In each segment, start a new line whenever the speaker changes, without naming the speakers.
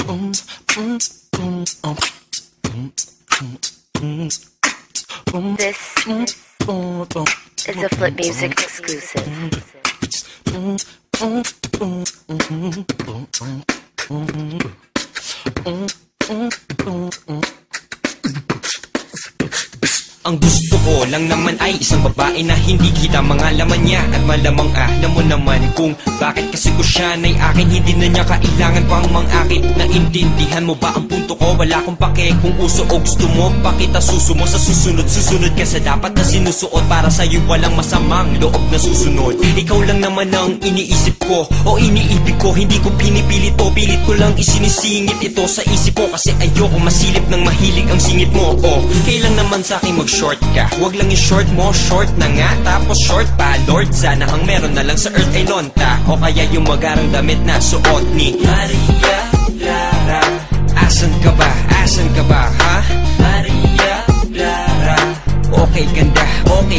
This is a Flip Music exclusive.
Ang gusto ko lang naman ay isang babae na hindi kita mga laman niya. At malamang alam mo naman kung bakit, kasi ko siya na'y akin. Hindi na niya kailangan pang mang-akit. Naintindihan mo ba ang punto ko? Wala akong pake kung uso o gusto mo. Pakita suso mo sa susunod. Susunod ka sa dapat na sinusuot. Para sa'yo walang masamang loob na susunod. Ikaw lang naman ang iniisip ko o iniibig ko. Hindi ko pinipilit o pilit ko lang isinisingit ito sa isip ko. Kasi ayoko masilip ng mahilig ang singit mo. O kailan naman sa'kin mag-short ka? Huwag lang yung short mo, short na nga. Tapos short pa, Lord, sana ang meron na lang sa earth ay lonta. O kaya yung magarang damit na suot ni Maria Clara. Asan ka ba? Asan ka ba, ha? Maria Clara. Okay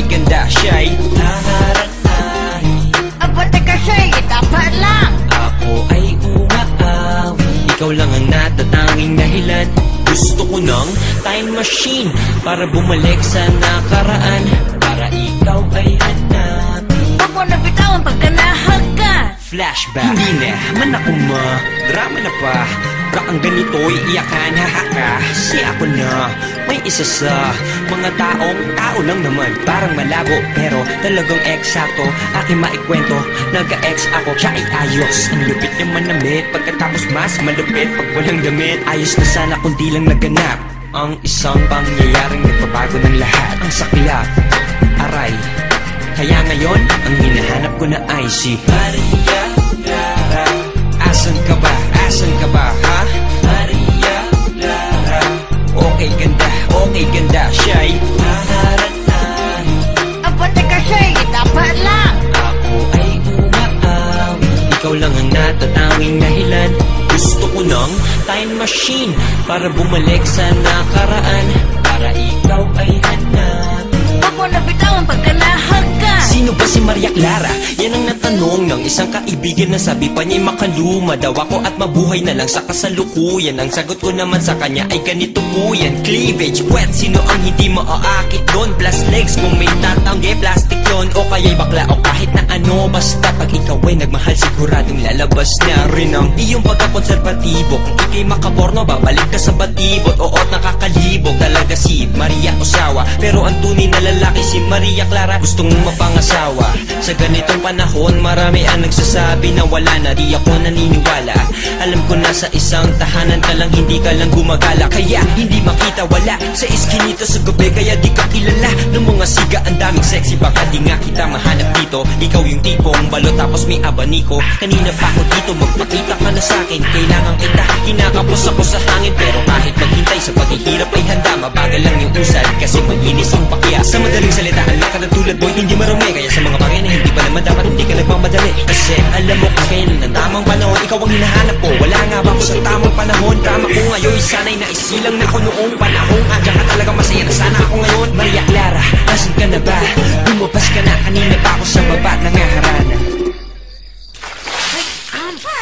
ganda, siya'y naharanahi.
Aba, teka siya'y dapat lang.
Ako ay umaawi. Ikaw lang ang natatanging dahilan. Gusto ko ng time machine para bumalik sa nakaraan. Para ikaw ay hanapin.
Huwag mo na bitawan pagka nahagan.
Flashback. Hindi na man ako drama na pa. Ang ganito'y iyakan, hahaka. Si ako na may isa sa mga tao lang naman. Parang malabo pero talagang eksakto. Aking maikwento, nagka-ex ako, siya ay ayos. Ang lupit niya manamit, pagkatapos mas malupit pag walang damit. Ayos na sana kung di lang naganap ang isang pangyayaring nagpabago ng lahat. Ang saklap, aray. Kaya ngayon, ang hinahanap ko na ay si Maria Clara. Asan ka ba? Asan ka ba, ha? Maria Clara. Okay ganda, siya'y naharanahi.
Aba, teka siya'y dapat lang.
Ako ay umaawi. Ikaw lang ang natatanging dahilan. Gusto ko ng time machine para bumalik sa nakaraan. Para ikaw ay hanapin.
Huwag mo na bitawan pagka nahagan.
Sino ba si Maria Clara? Yan ang natanong ng isang kaibigan na sabi pa niya'y makaluma daw ako at mabuhay na lang sa kasalukuyan. Ang sagot ko naman sa kanya ay ganito po yan. Cleavage, wet, sino ang hindi maaakit doon? Plus legs, kung may tatangge, plastic yon. O kaya'y bakla o kahit na ano. Basta pag ikaw ay nagmahal, siguradong lalabas na rin ang iyong pagkakonserbatibo. Kung ikay makaporno, babalik ka sa batibot. Oo't nakakalibog talaga si Maria Osawa. Pero ang tunay na lalaki si Maria Clara. Gustong mapangasawa. Sa ganitong panahon, marami ang nagsasabi na wala na. Di ako naniniwala. Alam ko na sa isang tahanan ka lang, hindi ka lang gumagala. Kaya hindi makita wala sa iskinita sa gabi. Kaya di ka kilala ng mga siga. Ang daming sexy, baka di nga kita mahanap dito. Ikaw yung tipong balot tapos may abaniko. Kanina pa ako dito, magpakita ka na sa'kin. Kailangan kita, kinakapos ako sa hangin. Pero kahit maghintay sa paghihirap ay handa. Mabagal lang yung usad kasi malinis ang pakya. Sa madaling salita, ang lakad na tulad mo'y hindi marumi. Kaya sa mga bagay na hindi pa naman dapat, hindi ka nagmamadali. Kasi alam mo kung kailan ang tamang panahon. Ikaw ang hinahanap ko, wala nga ba ako sa tamang panahon? Drama ko ngayon, sana'y naisilang na ako noong panahon. Andiyan ka talaga, masaya na sana ako ngayon. Maria Clara, asan ka na ba? Lumabas ka na, kanina pa ako sa baba ng harana.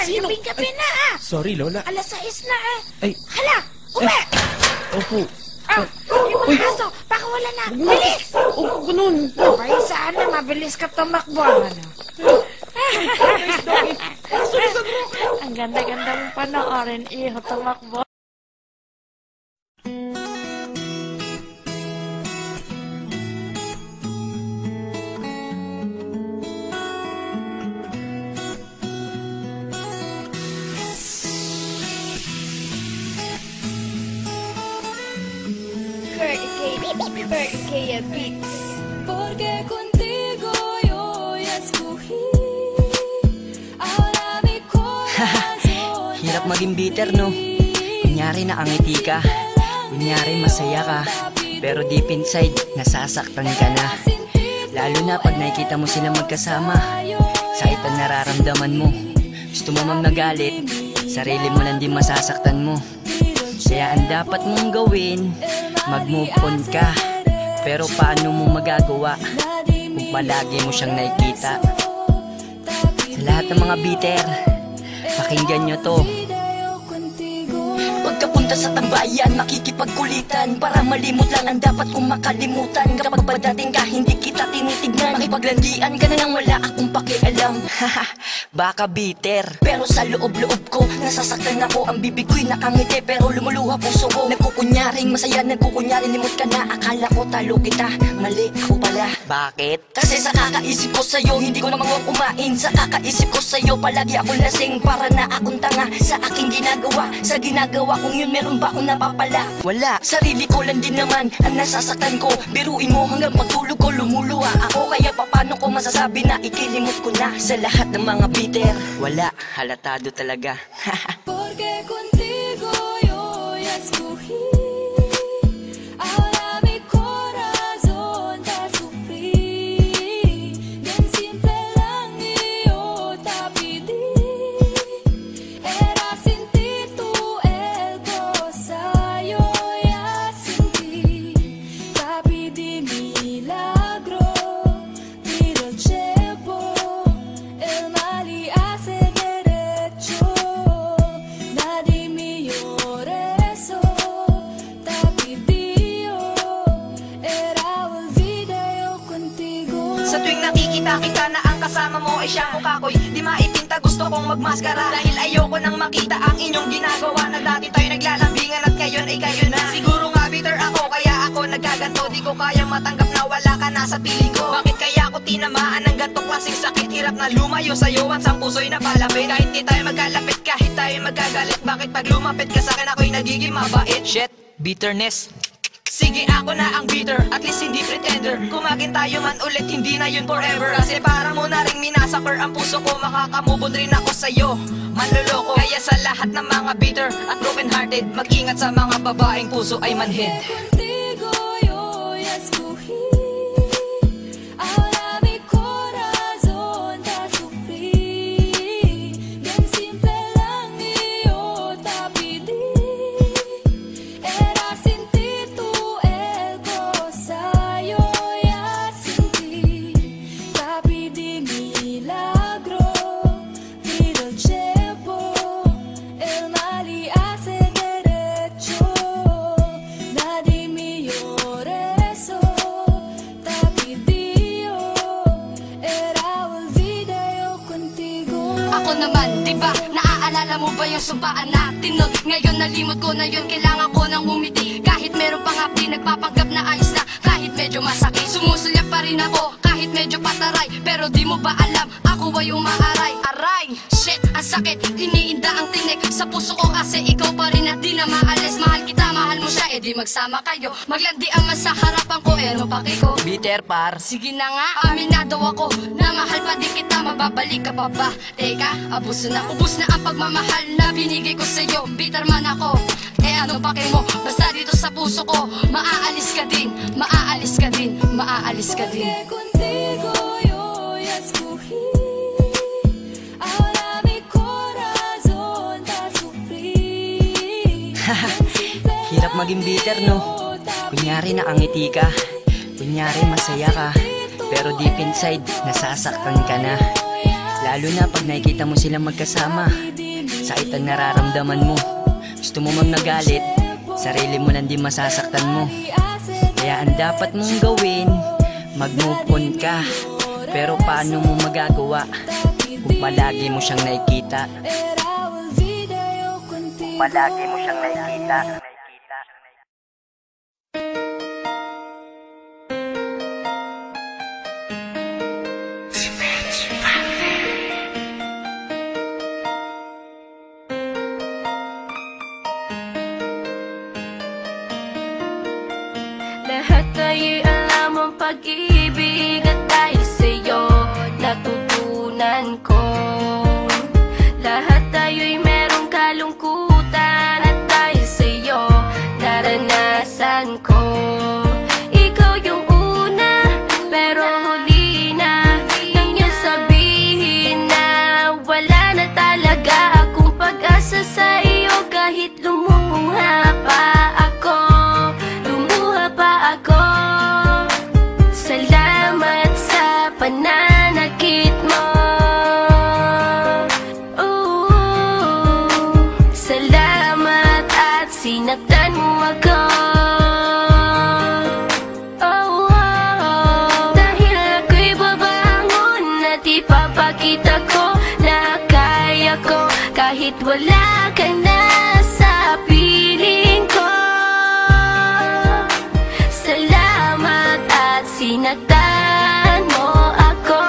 Labing gabi na
Sorry, Lola.
Alas 6 na
Ay.
Hala, uwi.
Opo.
Yung mga aso, baka wala na. Bilis!
Opo, ganun.
Ay, sana mabilis ka tumakbo. Ang ganda-ganda mong panoorin, iho, tumakbo.
Kurt Ikea Beats.
Porque contigo yo ya escogí. Ahora mi corazón.
Hirap maging bitter, no? Kunyari nakangiti ka, kunyari masaya ka, pero deep inside, nasasaktan ka na. Lalo na pag nakikita mo sila magkasama, sakit ang nararamdaman mo. Gusto mo mang nagalit, sarili mo lang din masasaktan mo. Kaya ang dapat mong gawin, mag-move on ka. Pero paano mo magagawa kung palagi mo siyang nakikita? Sa lahat ng mga bitter, pakinggan nyo to. makikipagkulitan para malimot lang ang dapat kong makalimutan. Kapag padating ka, hindi kita tinitignan, makipaglandian ka na nang wala akong pakialam. Haha, baka bitter, pero sa loob-loob ko nasasaktan ako. Ang bibig ko'y nakangiti pero lumuluha puso ko. Nagkukunyaring masaya, nagkukunyaring limot ka na. Akala ko talo kita, mali ako pala. Bakit? Kasi sa kakaisip ko sa'yo, hindi ko namang kumain. Sa kakaisip ko sa'yo, palagi akong lasing. Para na akong tanga sa aking ginagawa. Sa ginagawa kong yun, meron ba akong napapala? Wala, sarili ko lang din naman ang nasasaktan ko. Biruin mo hanggang pagtulog ko, lumuluha ako. Kaya paano ko masasabi na ikilimot ko na? Sa lahat ng mga bitter, wala, halatado talaga.
Porque contigo yo ya escogí. Ahora mi corazón te sufrí. Bien simple lang y yo te pedí. Era sin ti tú el cosa, yo ya sin ti. Te pedí milagro, pero el tiempo, el mal y hace derecho. Nadie me llore eso, te pedí yo. Era olvida yo contigo.
Sa tuwing nakikita kita na ang kasama mo ay siyang mukha ko'y di maipinta, gusto kong magmaskara. Dahil ayoko nang makita ang inyong ginagawa. Na dati tayo naglalambingan at ngayon ay kayo na. Siguro nga bitter ako kaya ako nagkaganto. Di ko kayang matanggap na wala ka na sa piling ko. Bakit kaya ako tinamaan ng ganto klaseng sakit? Hirap na lumayo sa'yo at sa puso'y napalapit. Kahit di tayo magkalapit, kahit tayo magkagalit, bakit pag lumapit ka sa'kin ako'y nagiging mabait? Shit, bitterness. Sige ako na ang bitter, at least hindi pretender. Kumagin tayo man ulit, hindi na yun forever. Kasi para mo na rin minasakar ang puso ko. Makakamubon rin ako sa'yo, manloloko. Kaya sa lahat ng mga bitter at broken hearted, mag-ingat sa mga babaeng puso ay manhid.
Contigo yo ya escogí. Ahora mi corazón te sufrí. Bien simple lang y yo te pedí. Era sin ti tú el cosa, yo ya sin ti. Te pedí milagro, pero el tiempo, el mal y hace derecho. Nadie me llore eso, te pedí yo. Era olvida yo contigo.
Ako naman, diba, naaalala mo ba yung sumpaan natin nun? Ngayon nalimot ko na yun, kailangan ko nang umiti. Kahit meron pang hapdi, nagpapanggap na ayos na. Kahit medyo masakit, sumusulyak pa rin ako. Kahit medyo pataray, pero di mo ba alam, ako ay umaaray. Aray, shit, ang sakit, iniinda ang tinik sa puso ko. Kasi ikaw pa rin at di na maalis. Mahal kita, mahal mo siya, edi magsama kayo. Maglandi ang mas sa harapan ko, ano paki ko?
Bitter par.
Sige na nga, aminado ako na mahal pa din kita, mababalik ka pa ba? Teka, abuso na, ubus na ang pagmamahal na binigay ko sa'yo. Bitter man ako, ano pake mo? Basta dito sa puso ko, maaalis ka din, maaalis ka din, maaalis ka din.
Porque contigo yo ya escogí. Ahora mi corazón te sufrí.
Hirap maging bitter, no? Kunyari nakangiti ka, kunyari masaya ka, pero deep inside, nasasaktan ka na. Lalo na pag nakikita mo silang magkasama, sakit ang nararamdaman mo. Gusto mo mang nagalit, sarili mo lang din masasaktan mo. Kaya ang dapat mong gawin, mag-move on ka. Pero paano mo magagawa kung palagi mo siyang nakikita?
Era olvida yo contigo.
Palagi mo siyang nakikita.
Lahat tayo'y alam ang pag-ibig at dahil sa'yo natutunan ko. Lahat tayo'y merong kalungkutan at dahil sa'yo naranasan ko. Ikaw yung una, pero huli na nang iyong sabihin na wala na talaga akong pag-asa sa iyo. Kahit lumuha pa ako, salamat sa pananakit mo. sinaktan mo ako. Oh, oh, dahil ako'y babangon at ipapakita ko na kaya ko kahit wala ka na sa piling ko. Salamat at sinaktan mo ako.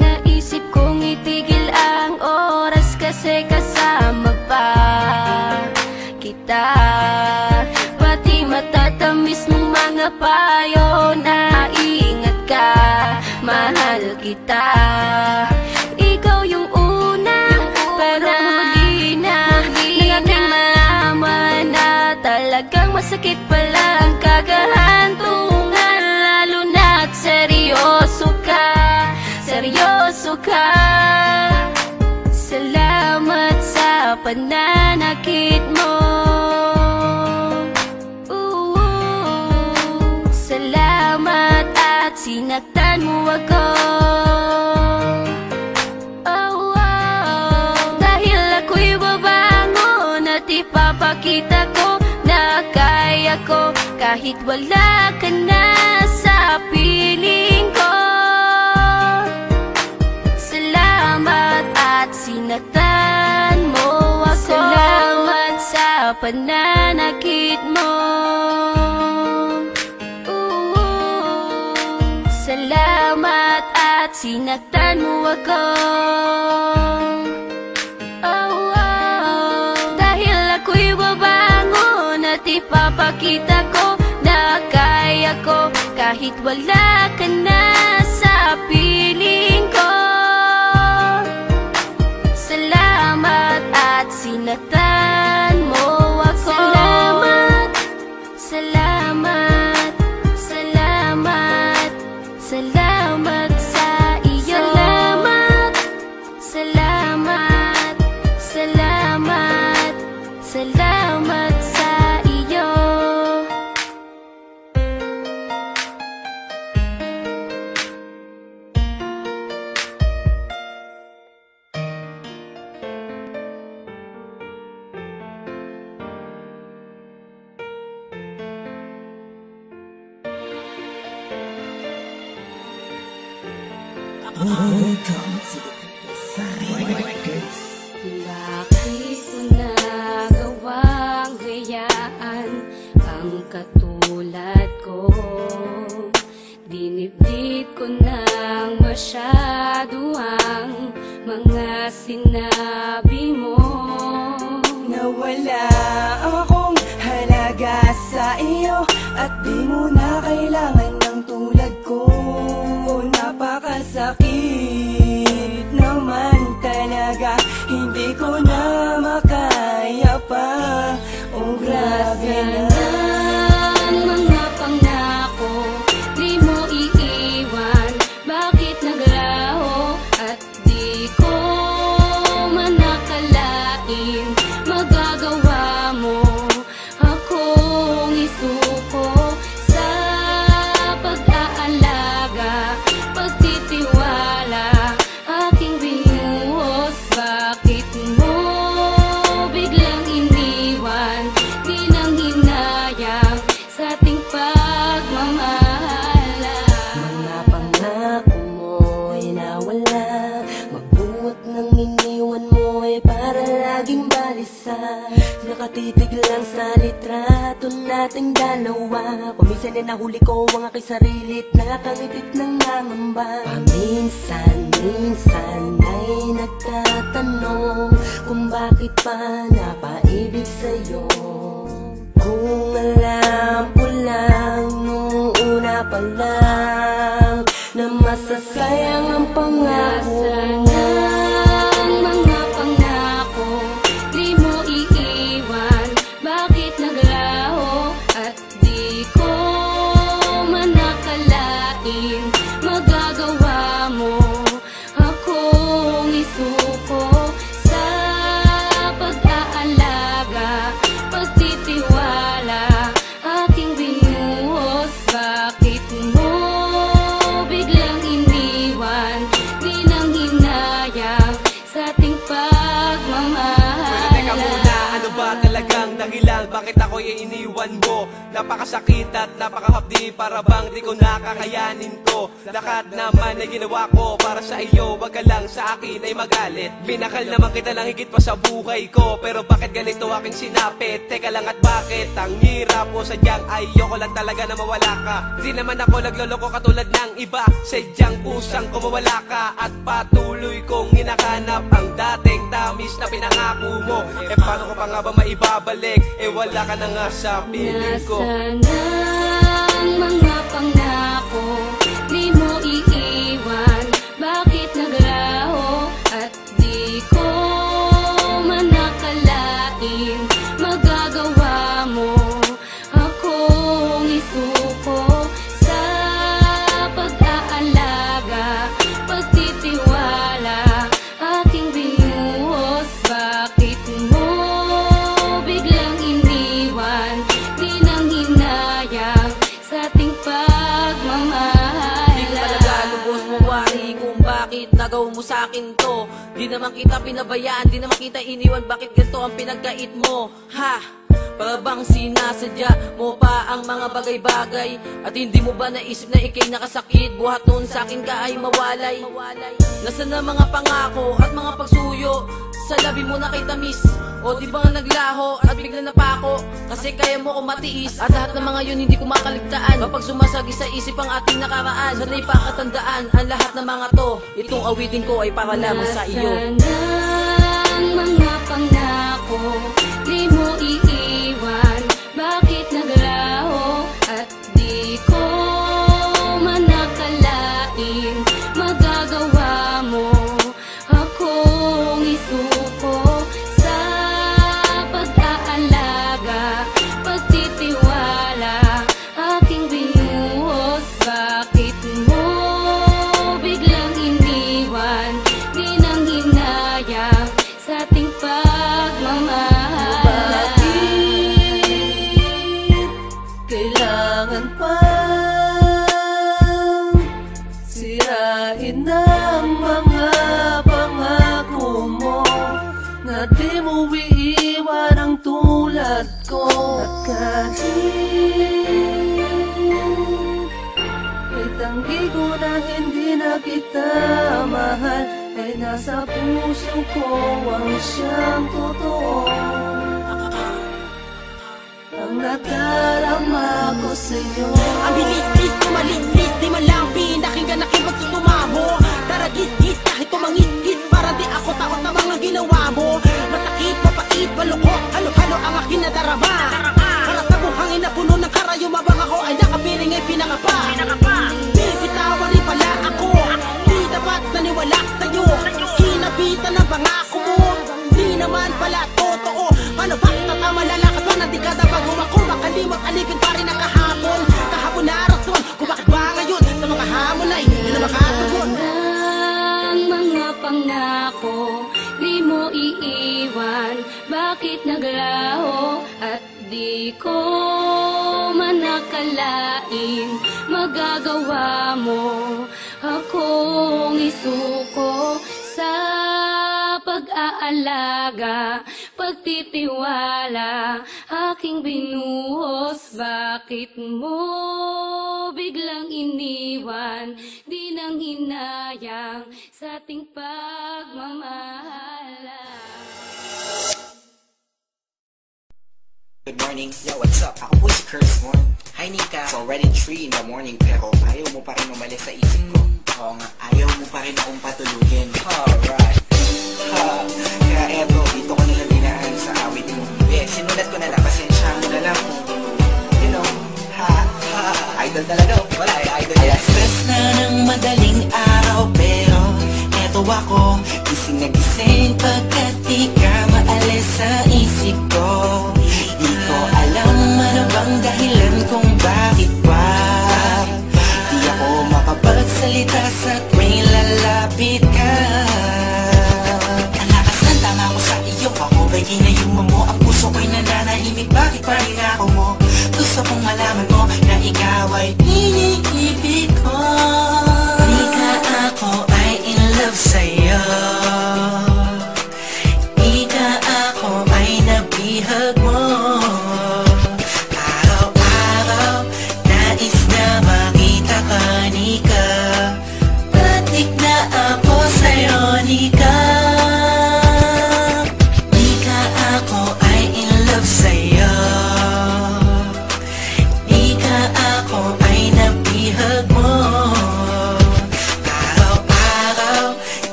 Naisip kong itigil ang oras kasi kasama pa kita. Pati matatamis mong mga payo na ingat ka, mahal kita. Ikaw yung una, pero huli na nang aking malaman na talagang masakit pala ang kagahantungan. Lalo na't seryoso ka, seryoso ka. Salamat sa pananakit mo. Salamat at sinaktan mo ako. Oh, oh, dahil ako'y babangon at ipapakita ko na kaya ko kahit wala ka na sa piling ko. Salamat at sinaktan mo ako. Salamat sa pananakit mo. Salamat at sinaktan mo ako. Oh, oh, dahil ako'y babangon at ipapakita ko na kaya ko kahit wala ka na sa piling ko. Salamat at sinaktan mo ako. Salamat, salamat, salamat, salamat sa iyo. Salamat, salamat, salamat, salamat sa iyo. Bakit ko nagawang gayaan ang katulad ko? Dinibdib ko nang masyado ang mga sinabi mo.
Nawala akong halaga sa iyo at di mo na kailangan ng tulad ko. Napakasakit naman talaga, hindi ko na makaya pa. Oh, grabe na.
Mga pangako, di mo iiwan. Bakit naglaho at di ko man nakalain? Magagawa mo akong isuko sa pag-aalaga, pagtitiwala, aking binuhos. Bakit mo biglang iniwan? Di nang hinayang sa ating pagmamahala.
Mga pangako mo'y nawala, magbuot ng iniwan mo'y para laging balisa. Nakatitig lang sa litrato nating dalawa. Kuminsan ay nahuli ko ang aking sarilit, nakangitit ng nangamba. Paminsan-minsan ay nagtatanong kung bakit pa napaibig sa'yo. Kung alam ko lang nung una pa lang na masasayang ang pangako.
Mga pangako, di mo iiwan. Bakit naglaho at di ko man nakalain? Magagawa mo akong isuko sa pag-aalaga, pagtitiwala, aking binuhos. Bakit mo biglang iniwan? Di nang
dahilan bakit ako'y iniwan mo. Napakasakit at napakahapdi, para bang di ko nakakayanin to. Lahat naman ay ginawa ko para sa iyo, wag ka lang sa akin ay magalit. Binakal naman kita lang higit pa sa buhay ko, pero bakit ganito aking sinapit? Teka lang, at bakit ang hirap o sadyang ayoko lang talaga na mawala ka? Di naman ako nagloloko katulad ng iba, sadyang kusang ko mawala ka. At patuloy kong hinahanap ang dating tamis na pinangako mo. Eh paano ko pa nga ba maibabalik? Eh wala ka na nga sa piling ko.
Nasaan ang mga pangako? Di mo iiwan, bakit naglaho? At di ko man nakalain magagawa mo akong isuko sa pag-aalaga, pagtitiwala, aking binuhos. Bakit mo biglang iniwan? Di nang hinayang sa ating pagmamahal.
Di ko talaga lubos mawari kung bakit nagawa mo sa akin to. Di naman kita pinabayaan, di naman kita iniwan. Bakit ganito ang pinagkait mo? Ha? Para bang sinasadya mo pa ang mga bagay-bagay? At hindi mo ba naisip na ikay nakasakit? Buhat noon sa akin ka ay mawalay. Nasaan na mga pangako at mga pagsuyo? Sa labi mo na kay tamis, o di ba nga naglaho at bigla napako? Kasi kaya mo ko matiis, at lahat ng mga yun hindi ko makaligtaan. Kapag sumasagi sa isip ang ating nakaraan, sana'y pakatandaan ang lahat ng mga to. Itong awitin ko ay para lamang sa iyo.
Nasaan ang mga pangako? Di mo iiwan, bakit naglaho? At di ko man nakalain magagawa mo akong isuko sa pag-aalaga, pagtitiwala, aking binuhos. Bakit mo biglang iniwan? Di nang hinayang sa ating pagmamahal.
Bakit kailangan pang sirain ang mga pangako mo, na di mo iiwan ang tulad ko? At kahit itanggi ko na hindi na kita mahal, ay nasa puso ko ang siyang totoo. Ang nadarama ko sa'yo.
Ang bilis-bis, tumalis-lis, di man lang pinakinggan na kipagsumamo. Taragis-gis, kahit tumangis-gis, para di ako takot na mga ginawa mo. Masakit, mapait, malukok, halo-halo ang aking nadarama. Para sa buhangin na puno ng karayo, mabang ako ay nakapiling ay pinangapa. Binibitawan rin pala ako, di dapat naniwala sa'yo. Kinabitan ng pangako mo, di naman pala totoo. Paano ba tatama lalakad ba na di kada bago ako makalimot, alipin pa rin ang kahapon. Kahapon na rason kung bakit ba ngayon sa mga hamon ay hindi na makatugon.
Ang mga pangako, di mo iiwan, bakit naglaho? At di ko man nakalain magagawa mo akong isuko sa pag-aalaga, pagtitiwala, aking binuhos. Bakit mo biglang iniwan? Di nang hinayang sa ating pagmamahala.
Good morning, yo, what's up? Ako po si Curse Moon. Hi Nika, it's already 3 in the morning pero ayaw mo pa rin umalis sa isip ko. Oo nga, ayaw mo pa rin akong patulugin. Alright. Kaya eto, dito ko nalang dinaan sa awit mo. Sinulat ko na lang, pasensya mo na lang. You know, idol talaga. Wala, idol. Alas stress na ng madaling araw pero eto ako, gising na gising pagkat di ka maalis sa isip ko. Di ko alam ano bang dahilan kung bakit ba di ako makapagsalita sa tuwing lalapit ka. Ang lakas ng tama ko sa iyo, ako ba'y ginayuma mo? Ang puso ko'y nananahimik, bakit pa rin ako mo? Gusto kong malaman mo na ikaw ay iniibig ko. Di ka ako ay in love sa'yo, di ka ako ay nabihag mo.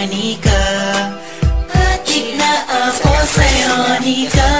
Nika. Adik na ako sa'yo, Nika.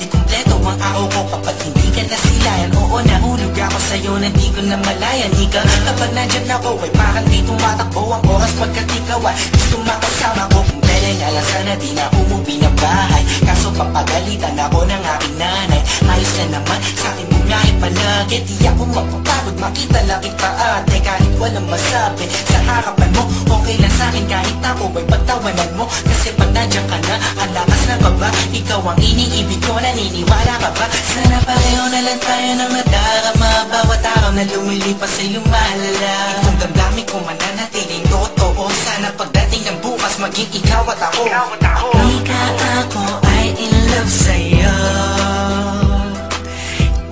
Di kumpleto ang araw ko kapag hindi ka nasilayan. Oo, nahulog ako sa'yo na di ko na malayan, Nika. Kapag nandyan ako ay parang di tumatakbo ang oras pagkat ikaw ay gusto makasama ko. Kung pwede nga lang sana di na umuwi ng bahay, kaso papagalitan ako ng aking nanay. Ayos na naman sa'kin mo nga ipalagi, di ako mapapagod makita lang kita ate. Kahit walang masabi sa harapan mo, okay lang sa'kin kahit ako ay pagtawanan mo. Kasi pag nandiyan ka na, ang lakas na baba, ikaw ang iniibig ko, naniniwala ka ba? Sana pareho na lang tayo ng nadarama, bawat araw na lumilipas ay lumalala. Itong damdamin ko mananatiling totoo, sana pagdating ng bukas maging ikaw at ako. Ika, ako ay in love sa'yo.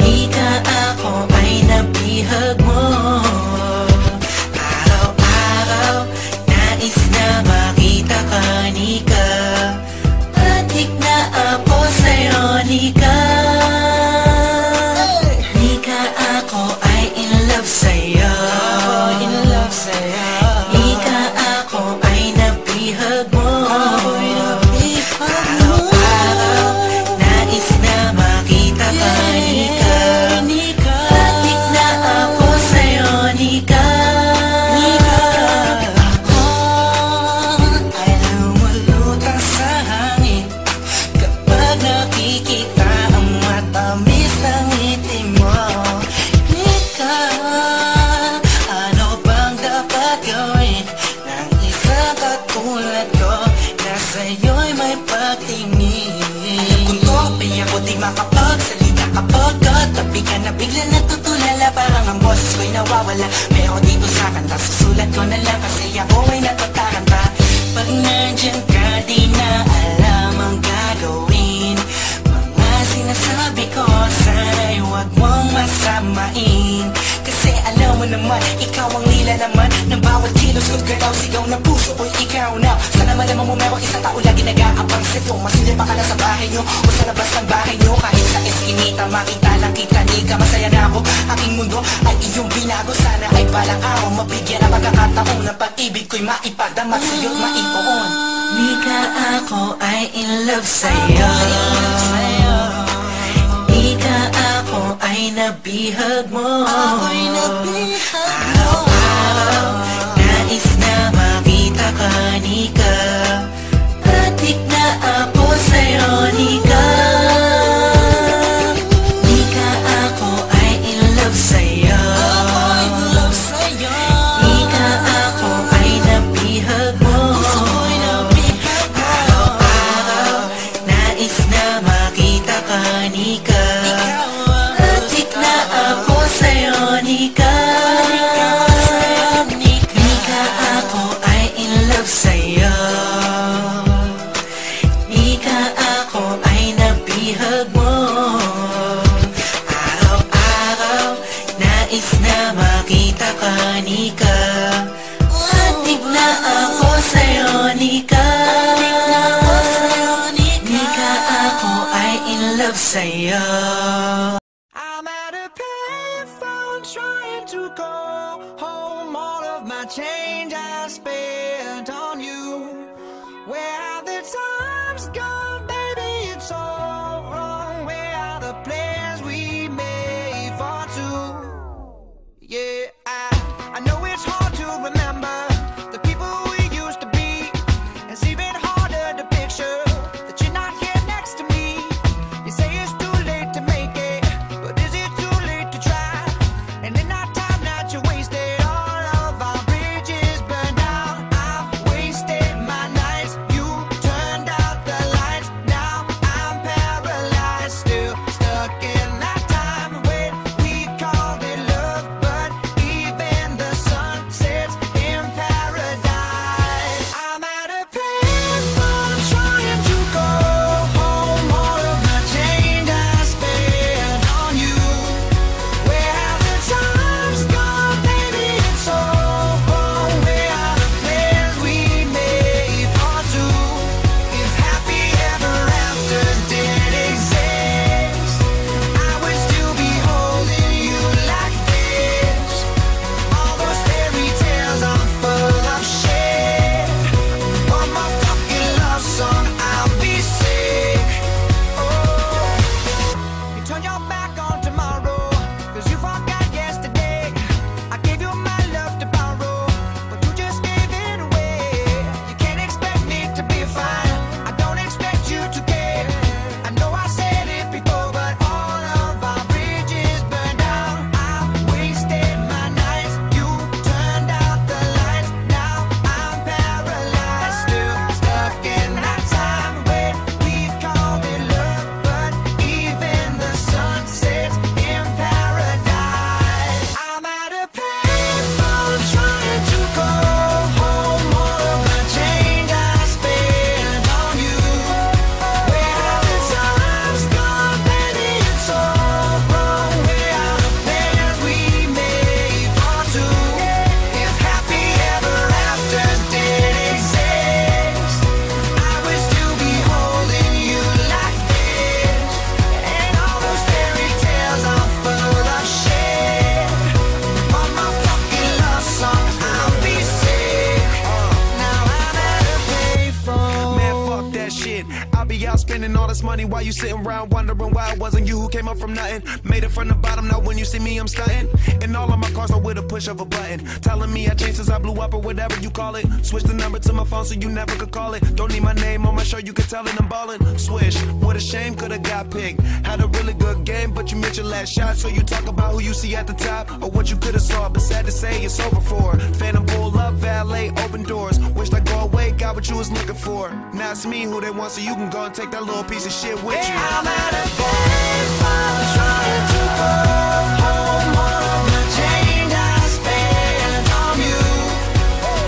Ika, ako ay nabihag mo. Araw-araw, nais na makita ka, Nika. Adik na ako sa'yo, Nika. Nika, ako ay in love sa'yo. Ika, ako ay nabihag mo. Araw-araw, nais na makita ka, Nika. Adik na ako sa'yo, Nika. Ako ay lumulutang sa hangin kapag nakikita ang matamis ng ngiti mo. Nika, ano bang dapat gawin ng isang katulad ko na sa'yo'y may pagtingin? Kung topay ako di makapagsalita kapag katabi ka na bigla natutulala, parang ang boses ko'y nawawala. Pero dito sa kanta susulat ko na lang kasi ako ay natataranta. Pag nandyan ka di na alam ang gagawin. Mga sinasabi ko sana'y huwag mong masamain. Kasi alam mo naman, ikaw ang nila naman ng bawat kilos ko't galaw, sigaw ng puso ko'y ikaw na. Sana malaman mo merong isang tao lagi nag-aabang sa'yo. Masindir pa ka na sa bahay nyo o sa labas ng bahay nyo. Kahit sa eskinita, makita lang kita, Nika. Masaya na ako, aking mundo ay iyong binago. Sana ay balang araw mabigyan ang pagkakataon ng pag-ibig ko'y maipagdamag sa'yo't maipoon. Nika, ako ay in love sa'yo. Ika, ako ay nabihag mo. Araw-araw, nais na makita ka, Nika. Adik na ako sa'yo, Nika. Nika, ako ay in love sa'yo. Ika, ako ay nabihag mo. Araw-araw, nais na makita ka, Nika. Adik na ako sa'yo, Nika. Nika, ako ay in love sa'yo. Nika, ako ay nabihag mo. Araw-araw, nais na makita ka, Nika. Adik na ako sa'yo, Nika. Nika, ako ay in love sa'yo.
I'm at a payphone trying to call home. All of my change I spent on you. Where have the times gone, baby? It's all wrong. Where are the plans we made for two? Yeah, I know it's hard to remember the people we used to be. It's even harder to picture that you're not here next to me. You say it's too late to make it, but is it too late to try? And in that time that you wasted, all of our bridges burned down. spending all this money while you sitting around wondering why it wasn't you who came up from nothing. Made it from the bottom, now when you see me I'm stunting. And all of my cars are with a push of a button, telling me I changed since I blew up or whatever you call it. Switch the number to my phone so you never could call it. Don't need my name on my shirt, you can tell it I'm ballin'. Swish, what a shame, could've got picked. Had a really good game, but you missed your last shot. So you talk about who you see at the top or what you could've saw, but sad to say it's over for. Phantom pull up, valet, open doors. Wished I go away, got what you was looking for. Now it's me who they want, so you can go and take that little piece of shit with you. I'm at a baseball trying to go home. All of my change I spent on you.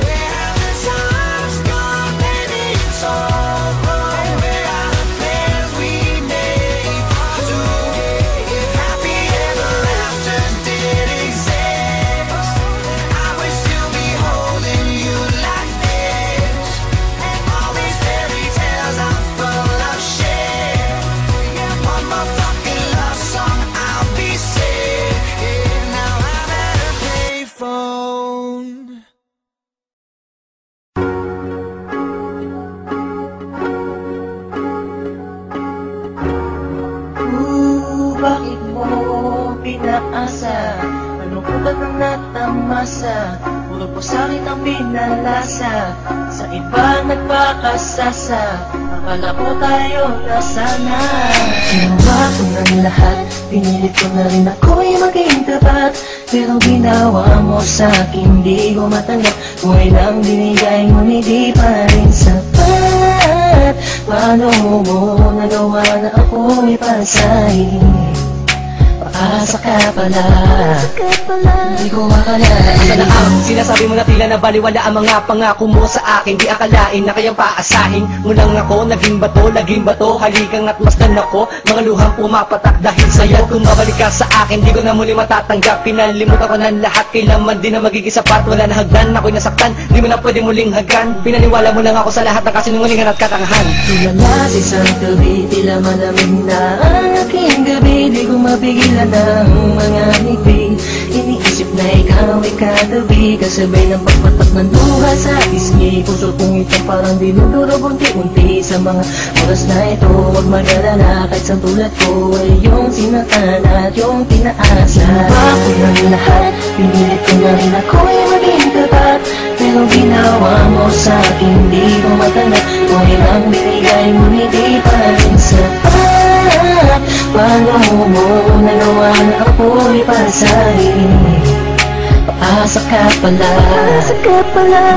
Where have the times gone, baby? It's all wrong. Where are the plans we made for two? If happy ever after did exist, I would still be holding you like this. And all these fairy tales are full of shit. One more fucking love song, I'll be sick. Now I'm at a payphone.
Bakit mo pinaasa? Ano ko ba nang natamasa? Puro po sa'kin ang pinalasa. Sa iba nagpakasasa. Akala ko tayo na sana. Ginawa ko ng lahat, pinilit ko na rin ako'y maging tapat. Pero ginawa mo sa'kin, di ko matanggap. Kung ilang binigay mo, hindi pa rin sapat. Paano mo nagawa na ako'y pasahin? Paasa ka pala, di ko akalain.
Asa na ang sinasabi mo na tila na baliwala ang mga pangako mo sa akin? Di akalain na kayang paasahin mo lang ako. Naging bato, haligang at masdan ako. Mga luhang pumapatak dahil sa'yo. Kung babalik ka sa akin, di ko na muli matatanggap. Pinalimutan ko ng lahat, kailanman din na magiging sapat. Wala na hagdan, ako'y nasaktan, di mo na pwede muling haggan. Pinaniwala mo lang ako sa lahat ng kasinungalingan at katangahan.
Tulala sa isang gabi, tila malamig na ang aking gabi. Di ko mapigilan ng mga ngiti. Iniisip na ikaw ay katabi, kasabay ng pagpatak ng luha sa pisngi. Puso kong ito parang dinudurog unti-unti. Sa mga oras na ito, huwag mag-alala, kahit sa tulad ko ay yung sinatan at yung pinaasa. Ginawa ko ng lahat, pinilit ko na rin ako'y maging tapat. Pero ginawa mo sa'kin, di ko matanggap. Kung ilang binigay mo, hindi pa rin sapat. Paano mo nagawa na ako'y pasahin? Paasa ka pala,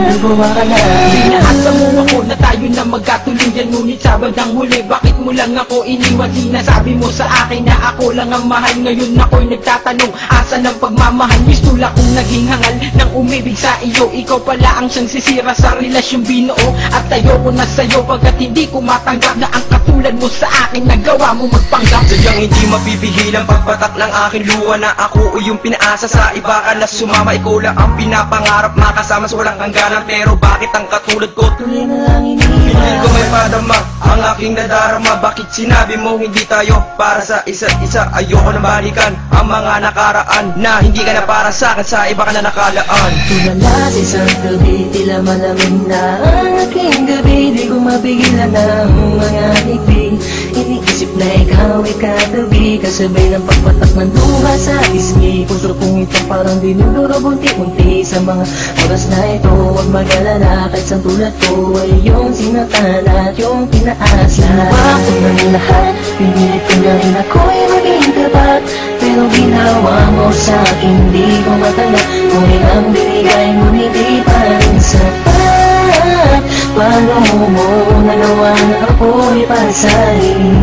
nagawa ka na.
Inaasa mo ako na tayo na magkatuluyan, ngunit sa bandang huli, bakit mo lang ako iniwan? Sinasabi mo sa akin na ako lang ang mahal. Ngayon ako'y nagtatanong, asa ng pagmamahal? Mistula kong naging hangal ng umibig sa iyo. Ikaw pala ang siyang sisira sa relasyong binuo. At tayo ko na sa'yo pagkat hindi ko matanggap na ang katulad mo sa akin nagawa mo magpanggap.
Sadyang hindi mapipigil ang pagpatak ng aking luha na ako yung pinaasa sa iba ka na sumama. Ikaw lang ang pinapangarap, makasama sa walang hangganan. Pero bakit ang katulad ko
tuloy na lang
hindi ko may padama ang aking nadarama? Bakit sinabi mo hindi tayo para sa isa't isa? Ayoko na balikan ang mga nakaraan na hindi ka na para sa akin, sa iba ka na nakalaan.
Tulala sa isang gabi, tila malamig na ang aking gabi. Di ko mapigilan ng mga ngiti. Iniisip na ikaw ay katabi, kasabay ng pagpatak ng luha sa pisngi. Puso kong ito parang dinudurog unti-unti. Sa mga oras na ito, huwag mag-alala, kahit sa tulad ko ay yung sinatan at yung pinaasa. Ginawa ko ng lahat, pinilit ko na rin ako'y maging tapat. Pero ginawa mo sa'kin, di ko matanggap. Kung ilang binigay mo, hindi pa rin sapat. Paano mo nagawa na ako'y pasahin?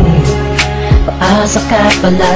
Paasa ka pala,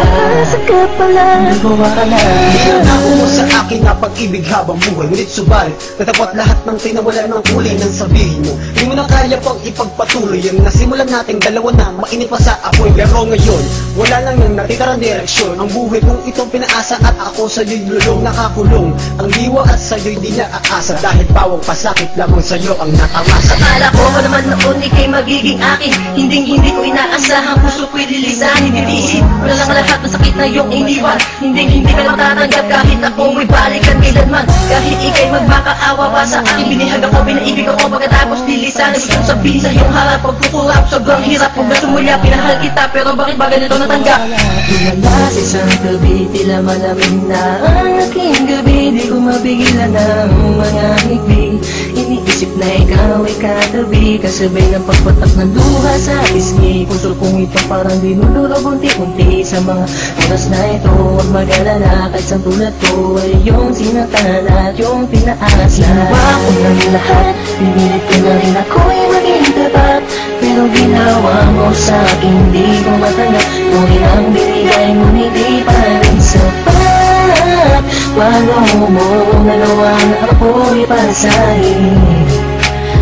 nagawa ka na.
Nangako mo sa akin na pag-ibig habang buhay, ngunit subalit natapot lahat ng tinawala ng kulay ng sabihin mo. Hindi mo na kaya pang ipagpatuloy yung nasimulan nating dalawa na mainit pa sa apoy. Pero ngayon, wala lang yung natitarang direksyon. Ang buhay kong itong pinaasa at ako sa'yo'y lulong nakakulong. Ang diwa at sa'yo'y di na aasa, dahil bawang pasakit lamang sa'yo ang natamasa.
Akala ko naman noon ika'y magiging akin, hindi ko inaasahan, puso ko'y lilisan. Hindi wala lang lahat ng sakit na iyong iniwan. Hindi ka na matatanggap kahit ako mo'y balikan kailanman.
Kahit ika'y magmakaawa pa sa akin, binihag ako, pinaibig ako. Pagkatapos lilisan, gusto sabihin sa iyong harap. Pagkukurap, sobrang hirap. Huwag na sumulya, pinahal kita, pero bakit ba ganito natanggap?
Tulala sa isang gabi, tila malamig na ang aking gabi. Di ko mapigilan ang mga ngiti. Iniisip na ikaw ay katabi, kasabay ng pagpatak ng luha sa pisngi. Puso kong ito parang dinudurog unti-unti sa mga oras na ito. Huwag mag-alala, kahit sa tulad ko ay yung sinatan at yung pinaasa. Ginawa ko ng lahat, pinilit ko na rin ako'y maging tapat. Pero ginawa mo sa akin, di ko matanggap. Kung ilang binigay mo, hindi pa rin sapat. Paano mo nagawa na ako'y pasahin?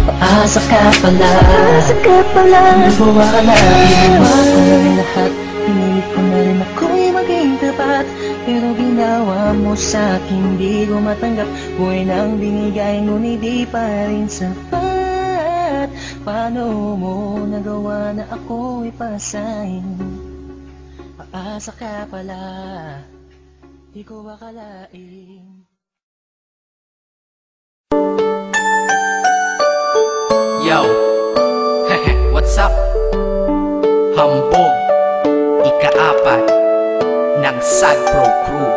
Paasa ka pala, nagawa ka na. Ginawa ko ng lahat, pinilit ko na rin ako'y maging tapat. Pero ginawa mo sa akin, di ko matanggap. Buhay nang binigay, ngunit di pa rin sapat. Paano mo nagawa na ako'y pasahin? Paasa ka pala, di ko akalain.
Yo, what's up? Hambog, ika-4 ng Sad Pro Crew.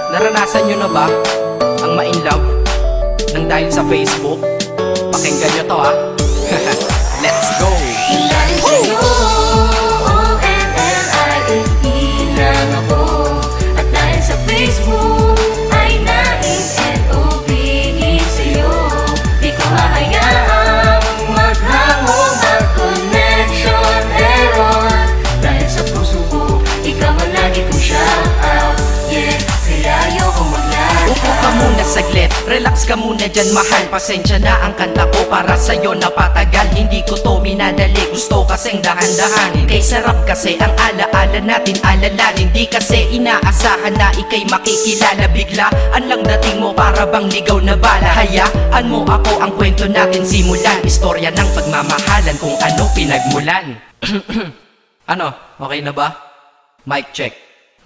Naranasan nyo na ba ang ma-inlove nang dahil sa Facebook? Pakinggan nyo to ha. Let's go!
Dahil sa'yo, O-N-L-I-F-E lang ako. At dahil sa Facebook ay na-N-O-V-E sa'yo. Di ko hahayaang maghango, mag-connection error. Dahil sa puso ko, ikaw ang lagi kong shout out. Yeah, kaya ayoko mag-lag.
Upo ka muna saglit, relax ka muna dyan mahal. Pasensya na ang kanta ko para sa'yo napatagal. Hindi ko to minadali, gusto kasing dahan-dahanin. Kay sarap kasi ang alaala natin alalanin. Di kasi inaasahan na ikay makikilala. Biglaan lang dating mo para bang ligaw na bala. Hayaan mo ako ang kwento natin simulan. Istorya ng pagmamahalan kung ano pinagmulan. Ano, okay na ba? Mic check.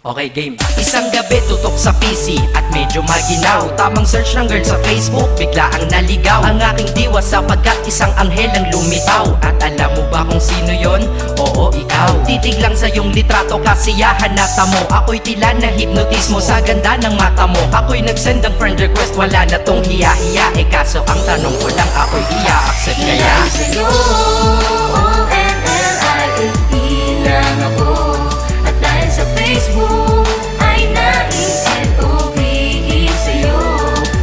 Okay, game. Isang gabi tutok sa PC at medyo maginaw. Tamang search ng girl sa Facebook, bigla ang naligaw. Ang aking diwa sapagkat isang anghel ang lumitaw. At alam mo ba kung sino yon? Oo, ikaw. Titig lang sa iyong litrato, kasiyahan na tamo. Ako'y tila na hipnotismo sa ganda ng mata mo. Ako'y nagsend ng friend request, wala na tong hiya-hiya. Eh kaso ang tanong ko lang, ako'y iya-accept kaya?
Dahil sa'yo, O-N-L-I-F-E lang ako. At dahil sa Facebook ay na-N-O-V-E sa'yo.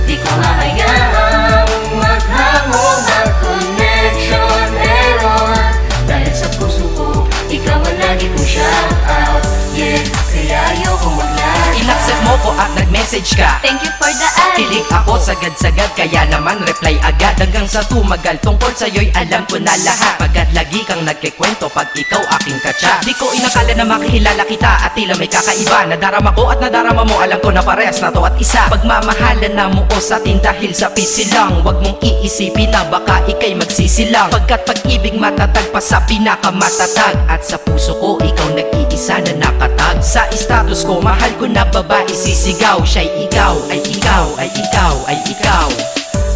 Di ko hahayaang maghango, mag-connection error. Dahil sa puso ko, ikaw ang lagi kong shout out. Yeah, kaya ayoko mag-lag.
In-accept mo ko at nag-message ka.
Thank you for the ad.
Kilig ako sagad-sagad, kaya naman reply agad. Hanggang sa tumagal, tungkol sa'yo'y alam ko na lahat. Pagkat lagi kang nagkikwento pag ikaw aking katsa. Di ko inakala na makikilala kita at tila may kakaiba. Nadarama ko at nadarama mo, alam ko na parehas na to at isa. Pagmamahalan na mo o sa atin dahil sa pisilang. Huwag mong iisipin na baka ikay magsisilang. Pagkat pag-ibig matatag pa sa pinakamatatag. At sa puso ko, ikaw nag-iisa na nakatag. Sa status ko, mahal ko na babae sisigaw. Siya'y ikaw, ay ikaw, ay ikaw, ay ikaw.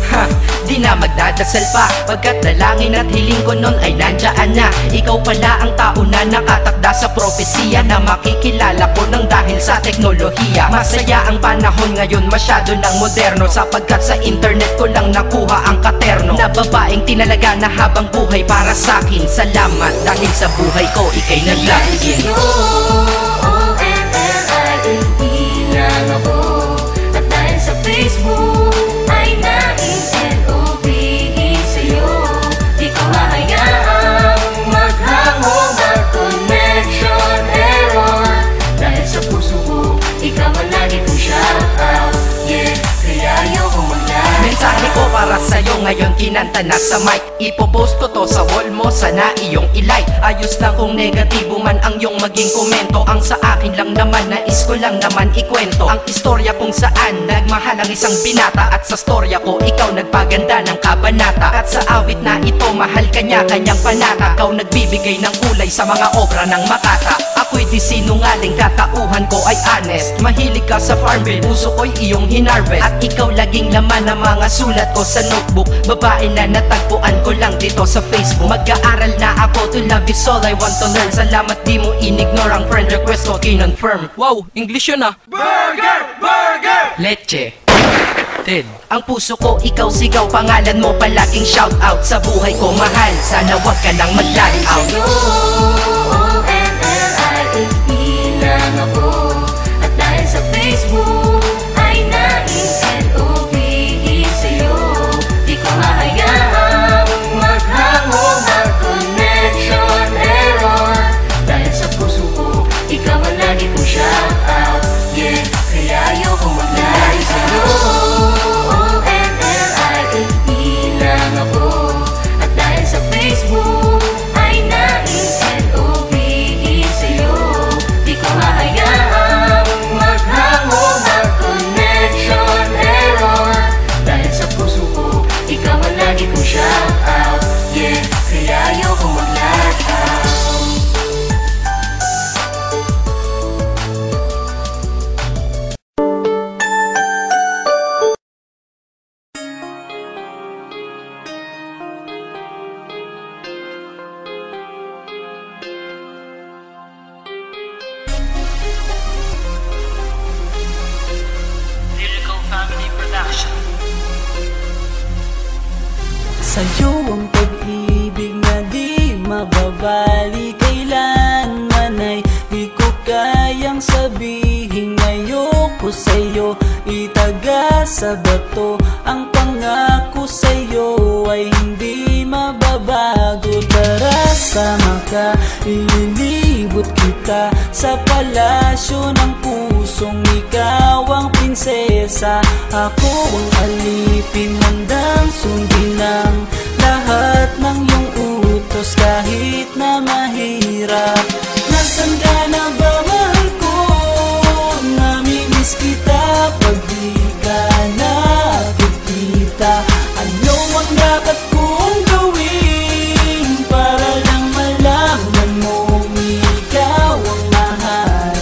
Ha, di na magdadasal pa. Pagkat dalangin at hiling ko nun ay nandiyan na. Ikaw pala ang tao na nakatakda sa propesiya. Na makikilala ko nang dahil sa teknolohiya. Masaya ang panahon ngayon, masyado ng moderno. Sapagkat sa internet ko lang nakuha ang katerno. Na babaeng tinalaga na habang buhay para sa'kin. Salamat dahil sa buhay ko, ikay naglagin.
O-N-L-I-F-E lang ako. At dahil sa Facebook ay na-N-O-V-E sa'yo. Di ko hahayaang maghango, mag-connection error. Dahil sa puso ko, ikaw ang lagi kong shout out. Yeah, kaya ayoko mag-lag.
Mensahe ko para sa'yo ngayon kinanta na sa mic. Ipopost ko to sa wall mo, sana iyong ilike. Ayos lang kung negatibo man ang iyong maging komento. Ang sa akin lang naman, nais ko lang naman ikwento ang istorya kung saan nagmahal ang isang binata. At sa storya ko, ikaw nagpaganda ng kabanata. At sa awit na ito, mahal kanya kanyang panata. Ikaw nagbibigay ng kulay sa mga obra ng Makata. Ako'y di sinungaling, katauhan ko ay honest. Mahilig ka sa farm bill, puso ko'y iyong hinarvest. At ikaw laging laman ng mga sulat ko sa notebook. Babae na natagpuan ko lang dito sa Facebook. Mag-aaral na ako, to love is all I want to learn. Salamat di mo inignore ang friend request ko, kinonfirm. Wow, English yun ah. Burger! Burger! Leche Ted. Ang puso ko, ikaw sigaw, pangalan mo palaging shout out. Sa buhay ko mahal, sana wag ka lang mag-lag out.
Lang ako, at dahil sa Facebook ay nai-LOVE sa'yo. Di ko mahayaang maghango, mag-connection error. Dahil sa puso ko, ikaw ang lagi kong shout out. Yeah, kaya ayoko mag-lag sa'yo. ONLIFE lang ako, at dahil sa Facebook ay nai-LOVE sa'yo. Mahayaang maghango, mag-connection error. Dahil sa puso ko, ikaw ang lagi kong shout out. Yeah, kaya ayoko mag-lag out.
Sa'yo ang pag-ibig na di mababali. Kailanman ay di ko kayang sabihin ayoko sa'yo. Itaga sa bato ang pangako sa'yo ay hindi mababago. Tara sama ka, ililibot kita sa palasyo ng pusong ikaw ang prinsesa. Ako ang alipin, handang sundin ang lahat ng iyong utos kahit na mahirap. Nasaan ka na ba, mahal ko? Namimiss kita pag di ka nakikita. Ano ang dapat kong gawin para lang malaman mo ikaw ang mahal?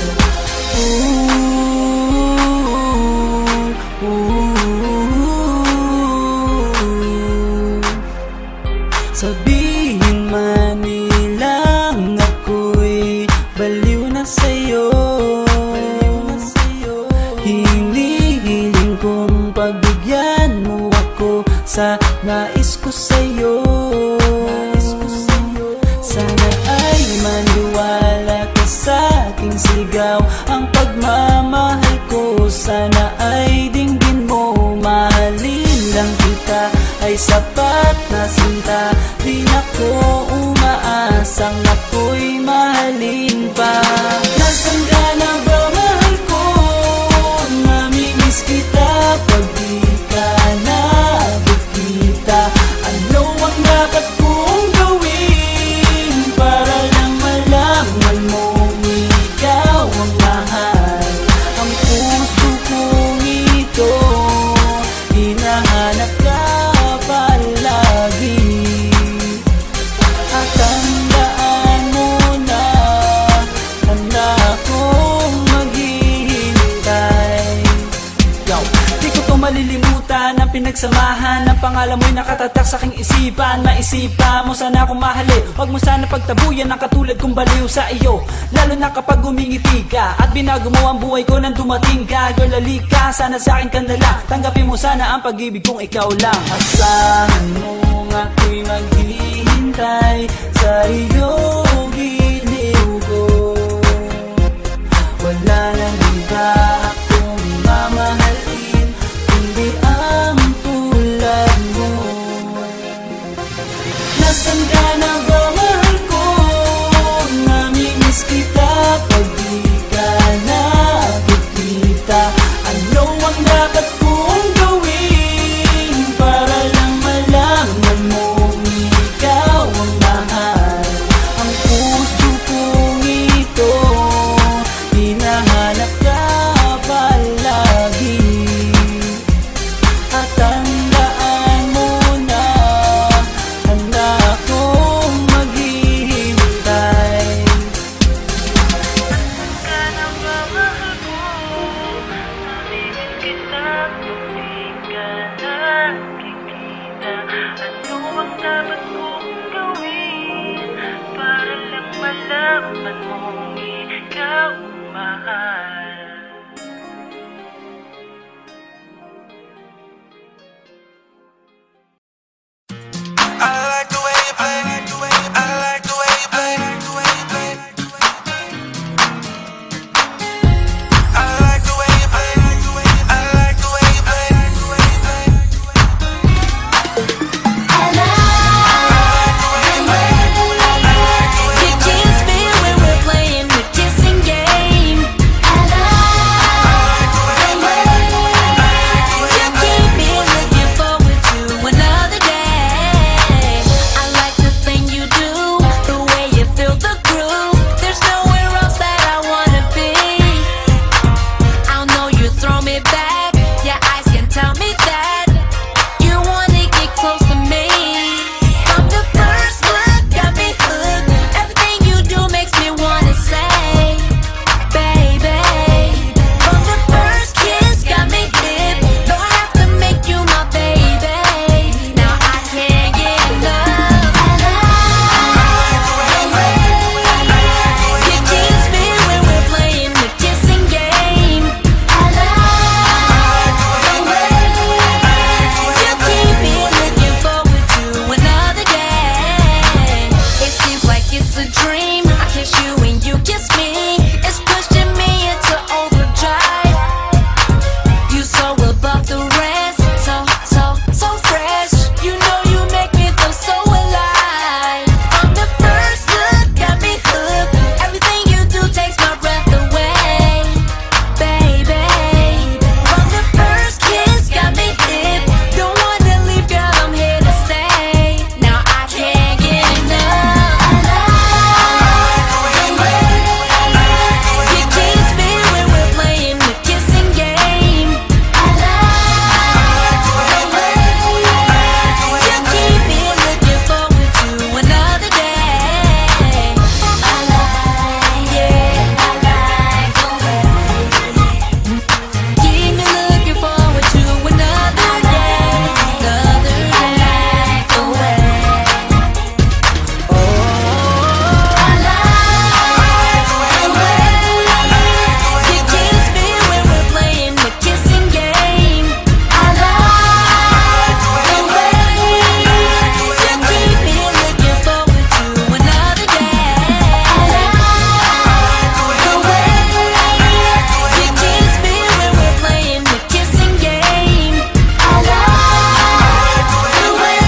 Sabihin man nilang ako'y baliw na sa'yo. Hinihiling kong pagbigyan mo ako sa nais ko sa'yo. Sana ay maniwala ka sa aking sigaw. Ang pagmamahal ko sana ay dinggin mo. Mahalin lang kita ay sapat na sinta. Di na ko umaasang ako'y mahalin pa. Nasaan ka na ba, mahal ko? Namimiss kita pag di ka nakikita. Ano ang dapat kong gawin para lang malaman mo ikaw ang mahal? Ang puso kong ito hinahanap ka palagi. At tandaan mo na handa akong maghihintay. Yo, di ko to malilimutan ang pinagsamahan. Ang pangalan mo'y nakatatak sa aking isipan. Maisipan mo sana akong mahalin. Huwag mo sana pagtabuyan ang katulad kong baliw sa iyo. Lalo na kapag umingiti ka at binago mo ang buhay ko nang dumating ka. Girl, halika, sana sa akin ka na lang. Tanggapin mo sana ang pag-ibig kong ikaw lang. Asahan mo ako'y maghihintay sa iyong giliw ko. Wala nang iba akong mamahalin kundi ang tulad mo. Nasaan ka na ba, mahal ko? Namimiss kita pag di ka nakikita. Ano ang dapat kong gawin para lang malaman
nararamdaman mong ikaw mahal.
I like the way you play. I like the way you play. I like the way you play. I like the way you play.
I like the way you kiss me when we're playing the kissing game. I like the way you keep me looking forward to another day. I like the thing you do, the way you feel the groove. There's nowhere else that I wanna be. I know you throw me back. Your eyes can tell me that you wanna get close to me. From the first look, got me hooked. Everything you do makes me wanna say, baby. From the first kiss, got me hip. Though I have to make you my baby. Now I can't get enough. You kiss me when we're playing the kissing game. I like the way you keep me looking forward to another day. It seems like it's a dream. I kiss you and you kiss me. It's pushing me into overdrive. You so above the rest, so fresh. You know you make me feel so alive. From the first look, got me hooked. Everything you do takes my breath away, baby. From the first kiss, got me hip. Don't wanna leave, girl, I'm here to stay. Now I can't get enough. You kiss me when we're playing the kissing game. I like the way you keep me looking forward to another day. I like, yeah, I like the way keep me looking forward to another day. I like the way. I like the way you kiss me when we're playing the kissing game. I like the way you keep me looking forward to another day. I like the way you kiss me when we're playing the kissing game. I like the way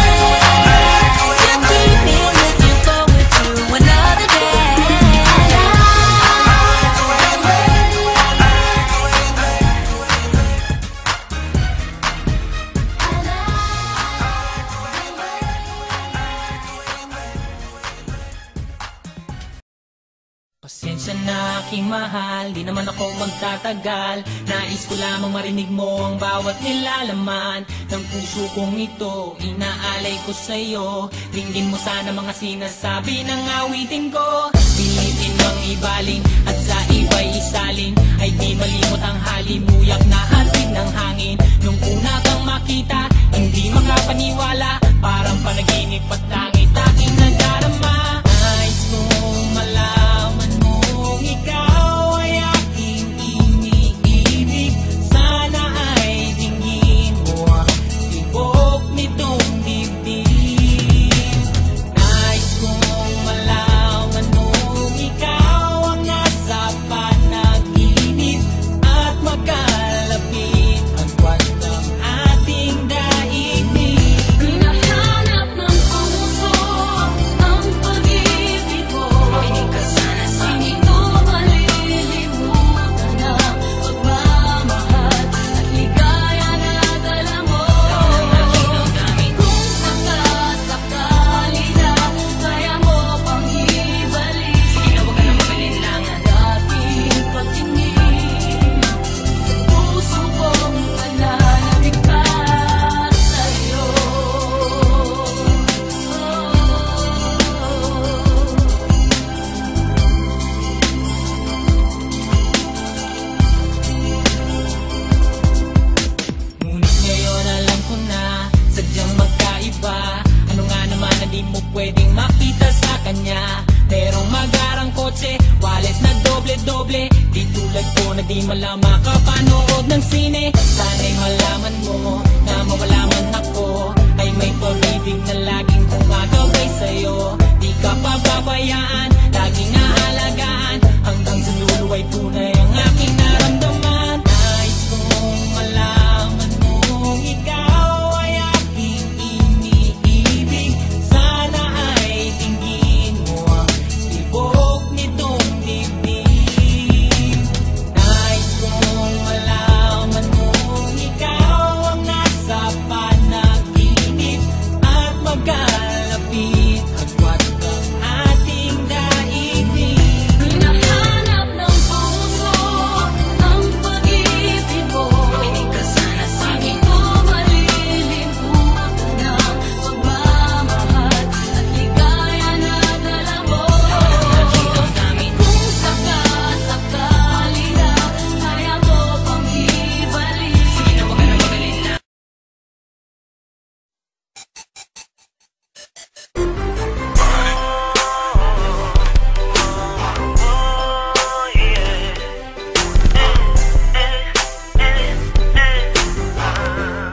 you keep me looking forward to another day.
Pasensya na aking mahal, di naman ako magtatagal. Nais ko lamang marinig mo ang bawat nilalaman ng puso kong ito, inaalay ko sa'yo. Dinggin mo sana mga sinasabi ng awitin ko. Pilitin mang ibaling at sa iba'y isalin, ay di malimot ang halimuyak na hatid ng hangin. Nung una kang makita, hindi makapaniwala, parang panaginip at langit aking nadarama. Nais kong malaman mong ikaw ay aking iniibig. Sana ay dinggin mo ang tibok nitong dibdib. Nais kong malaman mong ikaw ang nasa panaginip at magkalapit ang Di tulad ko na di malama kapanood ng sine. Sana'y malaman mo na mawala man ako ay may pag-ibig na laging gumagabay sa'yo. Di ka pababayaan, laging aalagaan, hanggang sa dulo ay tunay ang aking naramdaman. Nais kong malaman mong ikaw ay aking iniibig. Sana ay tingin mo ang tibok nitong dibdib. Nais kong malaman mong ikaw ang nasa panaginip at magkalapit agwat ang ating daigdig.
Hinahanap ng puso ang pag-ibig mo. Makinig ka sana sa akin ko malilimutan na pagmamahal at ligaya na dala mo. Kung sakasakali na kaya mo pang ibalik. Sige na, wag ka na magaling na.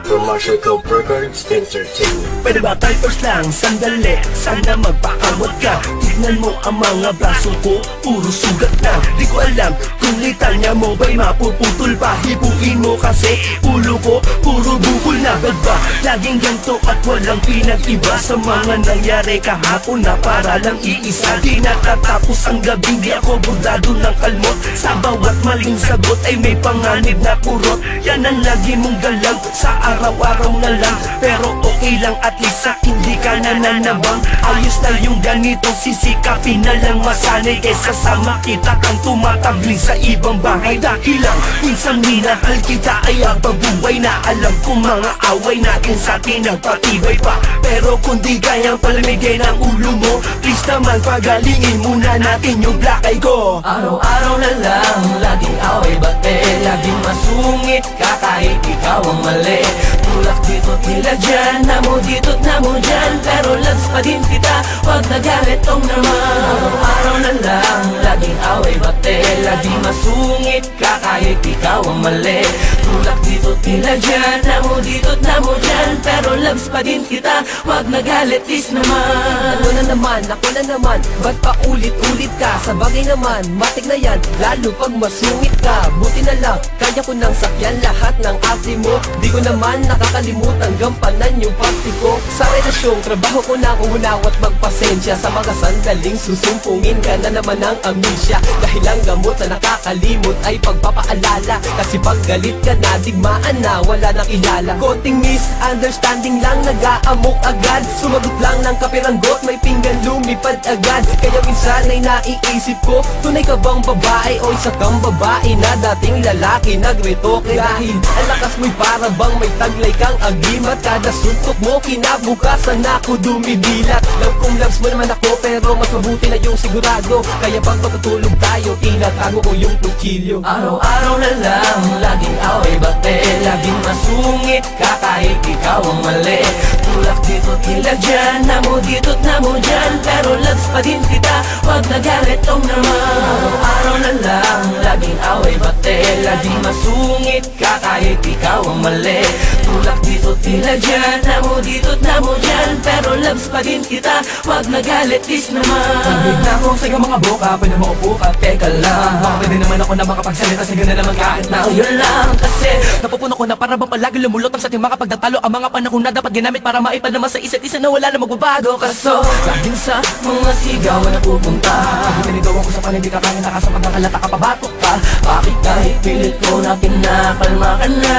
From Marshall Cove Records Entertainment.
Pwede ba typers lang, sandali, sana magpakamot ka. Tignan mo ang mga braso ko, puro sugat na. Di ko alam kung litanya mo ba'y mapuputol pa. Hipuin mo kasi ulo ko, puro bukol na. Ba't ba laging ganto at walang pinag-iba sa mga nangyari kahapon na para lang iisa. Di natatapos ang gabing di ako burdado ng kalmot. Sa bawat maling sagot ay may panganib na kurot. Yan ang lagi mong galang sa araw-araw na lang. Pero okay lang at least sa hindi ka nananabang. Ayos na yung ganitong sisikapin na lang masanay kesa sa makita kang tumatabling sa ibang bahay. Dahil lang minsan minahal kita ay ababuhay na. Alam kong mga away natin sa atin nagpatibay pa. Pero kung di kayang palamigay ng ulo mo, please naman pagalingin muna natin yung black eye ko.
Araw-araw na lang, laging away bate, laging masungit ka kahit ikaw ang mali. Tulak dito't nila dyan, namo dito't namo dyan, pero lags pa din kita, wag nagalit tong naman. Araw-araw na lang, laging away bate, laging masungit ka kahit ikaw ang mali. Tulak dito't nila dyan, namo dito't namo dyan, pero lags pa din kita, wag nagalit is naman.
Ako na naman, ba't pa ulit-ulit ka? Sa bagay naman, matik na yan, lalo pag masungit ka. Buti na lang, kaya ko nang sakyan lahat ng ate mo. Di ko naman nakakalimutan gampanan yung party ko. Sa relasyong trabaho ko na umunaw at magpasensya. Sa mga sandaling susumpungin ka na naman ng amnesia. Dahil ang gamot sa nakakalimot ay pagpapaalala. Kasi pag galit ka na, digmaan na, wala nang kilala. Konting misunderstanding lang, nag-aamok agad. Sumagot lang ng kapiranggot, may pinggan lumipad agad. Kaya minsan ay naiisip ko, tunay ka bang babae o isa kang babae na dating lalaki nagretoke? Dahil ang lakas mo'y para bang may taglay kang agimat. Kada suntok mo, kinabukasan ako dumibilat. Love kong loves mo naman ako, pero mas mabuti na yung sigurado. Kaya pag patutulog tayo, tinatago ko yung kutsilyo.
Araw-araw na lang, laging away bate, laging masungit ka kahit ikaw ang mali. Tulak dito't nila dyan, namo dito't namo dyan, pero lags pa din kita, wag nagalit tong naman. Araw-araw na lang, laging away bate, laging masungit ka kahit ikaw ang mali. Tulak dito't nila dyan, namo dito't namo dyan, pero lags pa din kita, wag nagalit is naman.
Big na ako sa iyong mga boka, pwede mo upo ka, teka lang. Baka pwede naman ako na makapagsalita, sige na naman kahit na
yun lang kasi
napupuno ko na para bang palagi lumulutang sa ating mga pagtatalo. Ang mga panahon na dapat ginamit para maipad naman sa isa't isa na wala na magbabago. Kaso
laging sa mga sigawan na pupunta,
pag tinigawan ko sa panin, di ka kaya nakasa pag nakalata ka, pabatok ka.
Bakit kahit pilit ko na kinakalma ka na?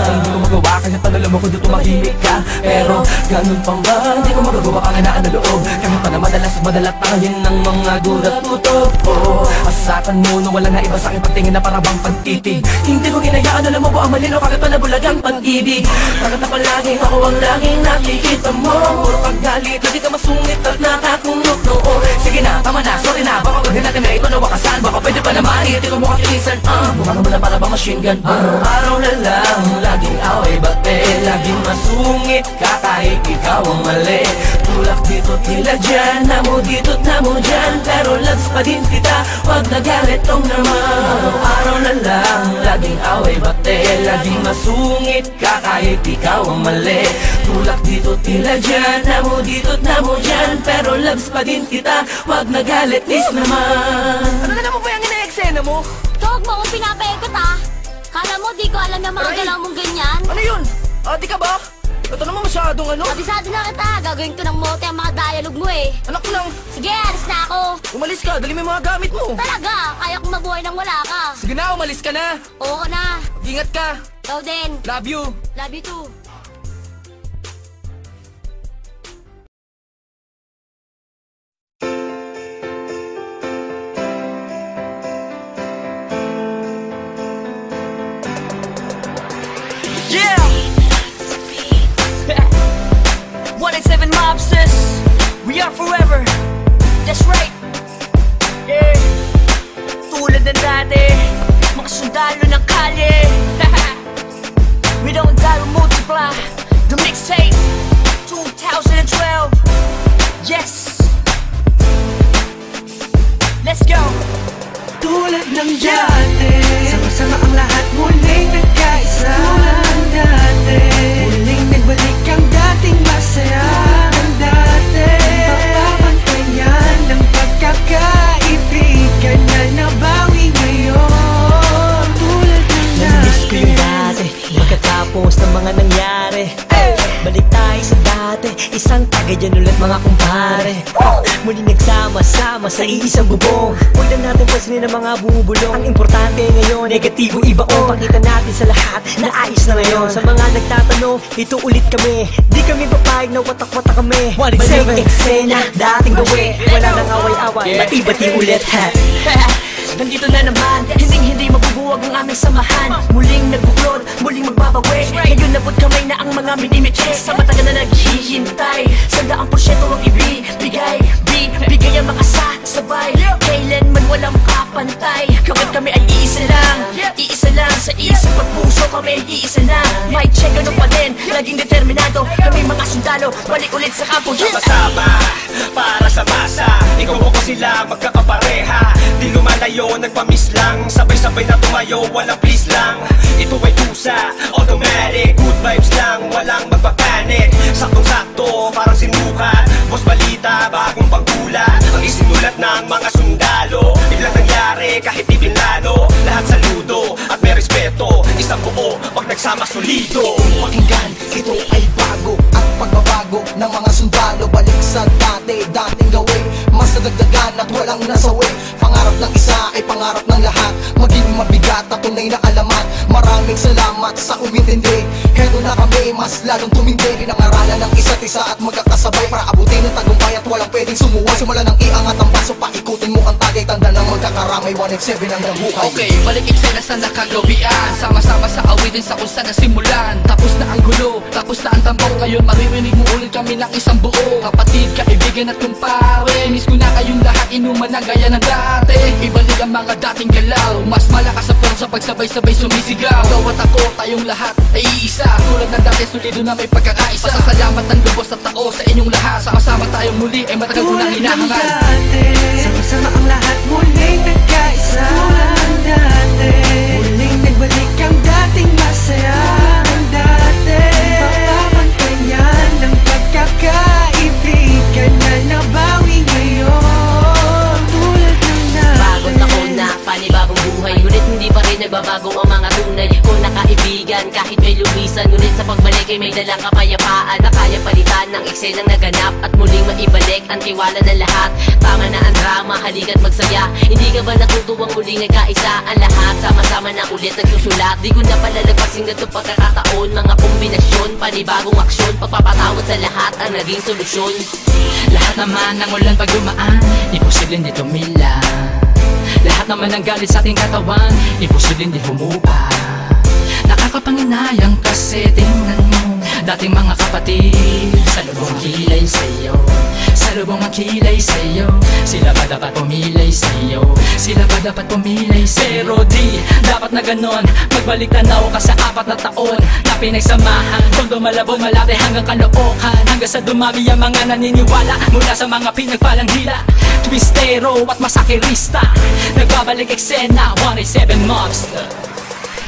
Hindi ko magawa kasi panalo mo kundi tumahimik ka. Pero ganun pang ba, hindi ko magagawa panganaan na loob. Kahit pa na madalat tayin ng mga gulat tutok ko. Asakan mo na wala na iba sa akin pagtingin na para bang pagtitig. Hindi ko hinayaan, alam mo ba ang malino, kagad pa nabulagang pag-ibig. Bakit na palaging ako ang laging nakikita mo? Puro paggalit, lagi ka masungit at nakakunok noo. Sige na, tama na, sorry na, baka pag natin na ito na wakasan. Baka pwede pa naman, hindi ko mukha kilisan. Mukha mo na para bang machine gun.
Araw-araw na lang, laging away bate, laging masungit ka kahit ikaw
ikaw ang mali. Tulak dito't nila dyan, namo dito't namo dyan, pero loves pa din kita, wag nagalit tong naman. Araw na lang, laging away bate, laging masungit ka kahit ikaw ang mali. Tulak dito't nila dyan, namo dito't namo dyan, pero loves pa din kita, wag nagalit please naman.
Ano na naman ba yung ina-eksena mo?
Huwag mo akong pinapaikot ah. Kala mo di ko alam yung mga galaw mong ganyan?
Ano yun? Di ka ba? Ito naman masyadong ano?
Abisado na kita, gagawin ko ng mote ang mga dialogue mo eh.
Anak ko lang.
Sige, alis na ako.
Umalis ka, dali mo yung mga gamit mo.
Talaga, kaya kong mabuhay nang wala ka.
Sige na, umalis ka na.
Oo na.
Ingat ka.
Ikaw din.
Love you.
Love you too.
Yeah! 187 Mobsters, we are forever. That's right. Yeah. Tulad ng dati, mga sundalo ng kalye. We don't die, we multiply. The mixtape 2012. Yes. Let's go.
Tulad ng dati, sama-sama ang lahat muling nagkaisa. Tulad ng dati, muling nagbalik ang dating masaya. Ng dati, papapantayan ng pagkakaibigan na nabawi ngayon. Tulad ng dati,
namiss ko yung dati, pagkatapos ng mga nangyari. Balik tayo sa dati, isang tagay dyan ulit mga kumpare. Muli nagsama-sama sa iisang bubong. Huwag na natin pasinin ang mga bumubulong. Ang importante ngayon, negatibo ibaon. Pakita natin sa lahat na ayos na ngayon. Sa mga nagtatanong, ito ulit kami. Di kami papayag na watak-watak kami. Balik eksena, dating gawi. Wala nang away-away, bati-bati ulit ha.
Nandito na naman, hindi mabubuwag ang aming samahan. Muling nagbuklod, muling magbabawi. Ngayon nabot kamay na ang mga minimites. Sa matagal na naghihintay, 100% ang ibibigay. Bigay ang mga sabay, kailanman walang kapantay. Kapag kami ay iisa lang sa isip at puso kami iisa na. May check ano pa din, laging determinado. Kami mga sundalo, balik ulit sa kampo.
Sama-sama, para sa masa, ikaw ako sila magkakapareha. Di lumalayo, nagpamiss lang, sabay-sabay na tumayo, walang please lang. Ito ay tusa, automatic, good vibes lang, walang magpapanik. Saktong-sakto, parang sinukat, boss balita, bagong pagkulat. Ang isinulat ng mga sundalo, biglang nangyari kahit di pinlano. Lahat saludo at may respeto, isang buo, pag nagsama solido.
Pakinggan, ito ay bago at pagbabago ng mga sundalo. Balik sa dating gawin, mas nadagdagan at walang nasawi. Pangarap ng isa ay pangarap ng lahat, maging mabigat at tunay na alamat. Maraming salamat sa umintindi, heto na kami, mas lalong tumindi. Pinangaralan ng isa't isa at magkakasabay para abutin ng tagumpay at walang pwedeng sumuway. Simula ng iangat ang baso, paikutin mo ang tagay, tanda ng magkakaramay, 187 hanggang buhay.
Okay, balik eksena sa nakagawian, sama-sama sa awitin sa kung saan nasimulan. Tapos na ang gulo, tapos na ang tambok, ngayon maririnig mo ulit kami ng isang buo. Kapatid, kaibigan at kumpare, miss ko na kayong lahat, inuman ng gaya ng dati. Ibalik ang mga dating galaw, mas malakas sa sa pagsabay-sabay sumisigaw. Ikaw at ako, tayong lahat ay iisa. Tulad ng dati, solido na may pagkakaisa. Pasasalamat ng lubos at tao sa inyong lahat. Sama-sama tayong muli, ay matagal ko nang hinahangal.
sama-sama ang lahat muling nagkaisa. Tulad ng dati, muling nagbalik ang dating masaya. Ng dati, papapantayan ng pagkakaibigan na nabawi ngayon. Tulad ng dati,
bagong taon na, panibagong buhay, ngunit hindi pa rin nagbabago ang mga tunay ko na kaibigan. Kahit may lumisan, ngunit sa pagbalik ay may dalang kapayapaan na kaya palitan ng eksenang naganap at muling maibalik ang tiwala ng lahat. Tama na ang drama, halika't magsaya. Hindi ka ba natutuwang muling nagkaisa ang lahat? Sama-sama na ulit nagsusulat. Di ko na palalagpasin ganito pagkakataon. Mga kombinasyon, panibagong aksyon, pagpapatawad sa lahat ang naging solusyon.
Lahat naman ng ulan pag dumaan, imposible hindi tumila. Lahat naman ng galit sa ating katawan, imposible hindi humupa. Nakakapanginayang kasi tingnan mo dating mga kapatid, sa lubong kilay sa'yo, sa Pasalubong ang kilay sa'yo. Sila ba dapat pumilay sa'yo? Sila ba dapat pumilay sa'yo? Pero di, dapat na ganon. Magbalik tanaw ka sa 4 na taon na pinagsamahan. Tondo malabo malate hanggang Caloocan, hanggang sa dumami ang mga naniniwala mula sa mga pinagpalang hila. Twistero at masakirista, nagbabalik eksena 187 Monster.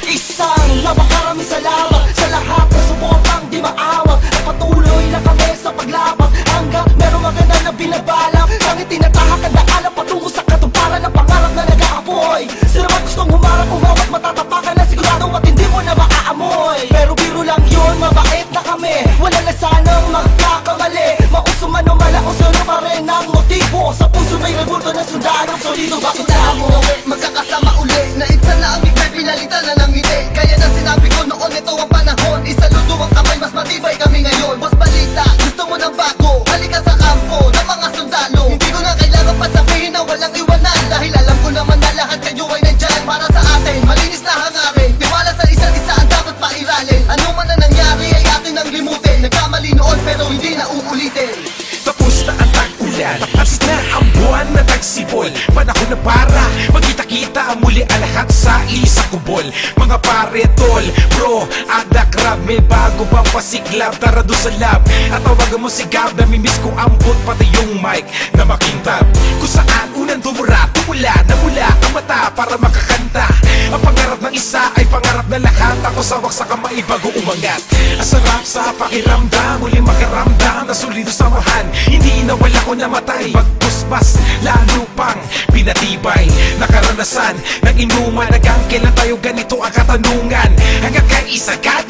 Isang napakaraming salamat sa lahat na suportang di maawag. At patuloy na kami sa paglabang hanggang merong maganda na binabalak. Tanging tinatahak ang daalan patungo sa katuparan ng pangarap na nag-aapoy. Sila man gustong humarap, umawat, matatapakan na sigurado at hindi mo na maaamoy. Pero biro lang yun, mabait na kami, wala na sanang magkakamali. Mauso man o malauso na pa rin ang motibo. Sa puso may rebulto na sundalo, solido bakit mo
magkakasama uli. Naitsa na ang ibig, pinalitan na ng ngiti. Kaya na sinabi ko noon, ito ang panahon. Isaludo ang kamay, mas matibay kami ngayon. Boss Balita, gusto mo ng bago? Halika sa kampo ng mga sundalo. Hindi ko na kailangan pa sabihin na walang iwanan, dahil alam ko naman na lahat kayo ay nandyan para sa atin. Malinis na hangarin, tiwala sa isa't isa ang dapat pairalin. Ano man na nangyari ay atin ang limutin. Nagkamali noon pero hindi na uulitin.
Tapos na ang tag-ulan, tapos na ang buwan na tagsibol. Panahon na para magkita-kita muli ang lahat sa isang kubol. Mga pare, tol, bro, adak rap, may bago bang pasiklab? Tara doon sa lab at tawagan mo si Gab. Namimiss ko ambot pati yung mic na makintab. Kung saan unang tumura, tumula, namula ang mata para makakanta. Ang pangarap ng isa ay pangarap na lahat. Ako sawak sa kamay bago umangat. Ang sarap sa pakiramdam, muli makaramdam na solido samahan. Hindi nawala ko namatay, pagpuspas lalo pang pinatibay. Nakaranasan ng inuman, hanggang kailan tayo ganito ang katanungan. Hanggang kay isagad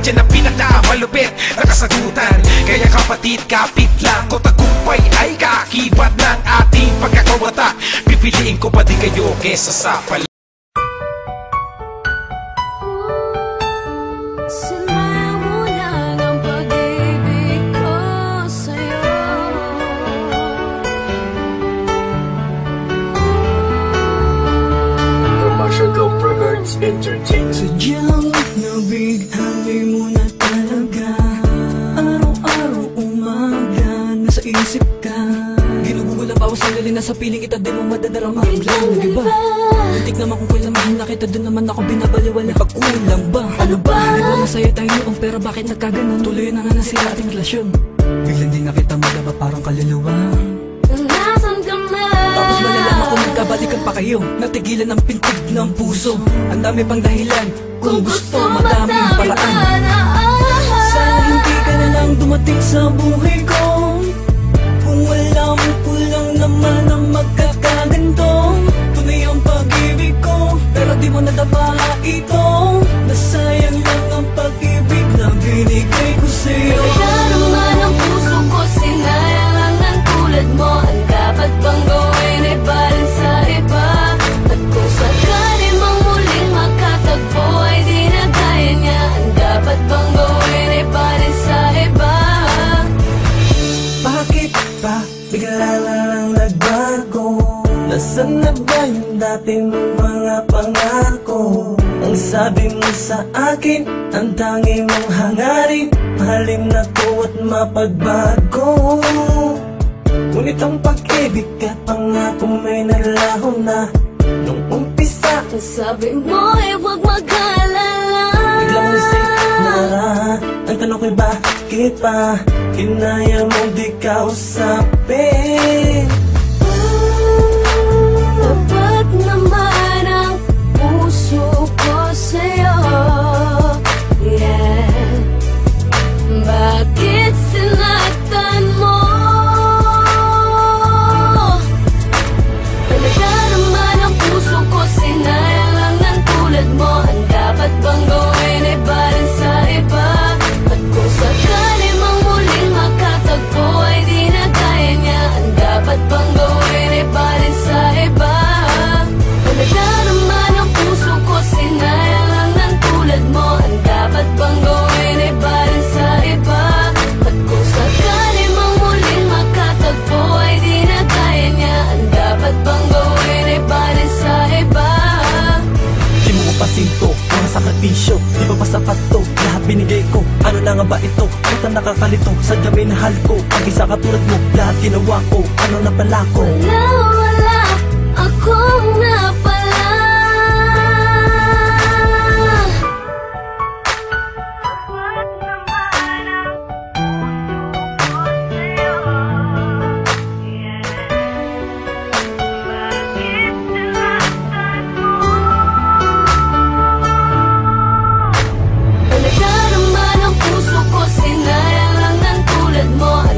yan ang pinakamalupit na kasagutan. Kaya kapatid, kapit lang ko, tagumpay ay kaakibat ng ating pagkakawata. Pipiliin ko pa din kayo kesa sa pala.
Sadyang nabighali mo na talaga. Araw-araw umaga, nasa isip ka. Ginugugol ang bawas ang galing, nasa piling kita, di mo madadarama. Biglang nag-iba, muntik naman kung kailan mahal na kita. Doon naman ako binabaliwala, pagkulang ba? Ano ba? Di ba masaya tayo noon, pero bakit nagkaganon? Tuloy na nga nasira ating relasyon. Biglang di na kita magaba, parang kaluluwa.
Nasaan ka na?
Tapos malalaman kung nagkabalikan pa kayo, natigilan ang pintig ng puso. Ang dami pang dahilan, kung gusto madaming paraan. Sana hindi ka na lang dumating sa buhay ko. Kung alam ko lang naman ang magkakaganto. Tunay ang pag-ibig ko, pero di mo nadama ito. Nasayang lang ang pag-ibig na binigay ko sa'yo.
Kaya naman ang puso ko, sinayang lang ng tulad mo. Ang dapat bang gawin ay balin sa iba? At kung sakali mang muling makatagpo ay di na kaya niya. Ang dapat bang gawin ay balin sa iba?
Bakit ba bigla na lang nagbago? Nasaan na ba yung dati mong mga pangako? Ang sabi mo sa akin, ang tangi mong hangarin, mahalin na ko at mapagbago. Ngunit ang pag-ibig at pangako may nalaho na nung umpisa.
Sabi mo ay huwag mag-alala.
Biglang nasip na ang tanong ko'y bakit pa kinaya mong di kausapin?
Dapat naman ang puso ko sa'yo. Yeah. Bakit sinaktan mo? Talaga naman ang puso ko, sinayang lang ng tulad mo. Ang dapat bang gawin ay balin sa iba? At kung sakali mang muling makatagpo ay di na kaya niya. Ang dapat bang gawin ay balin sa iba? Talaga naman ang puso ko, sinayang lang ng tulad mo. Ang dapat bang gawin ay balin sa iba? At kung sakali mang muling makatagpo ay di na kaya niya. Ang dapat bang gawin ay balin sa iba?
Di mo ko pasinto, mga sakripisyo, di ba pa sapat to? Lahat binigay ko, ano
wala nga ba ito? Puta nakakalito, sadya minahal ko. Ang isa katulad mo, lahat ginawa ko. Ano na pala ko?
Wala akong napala.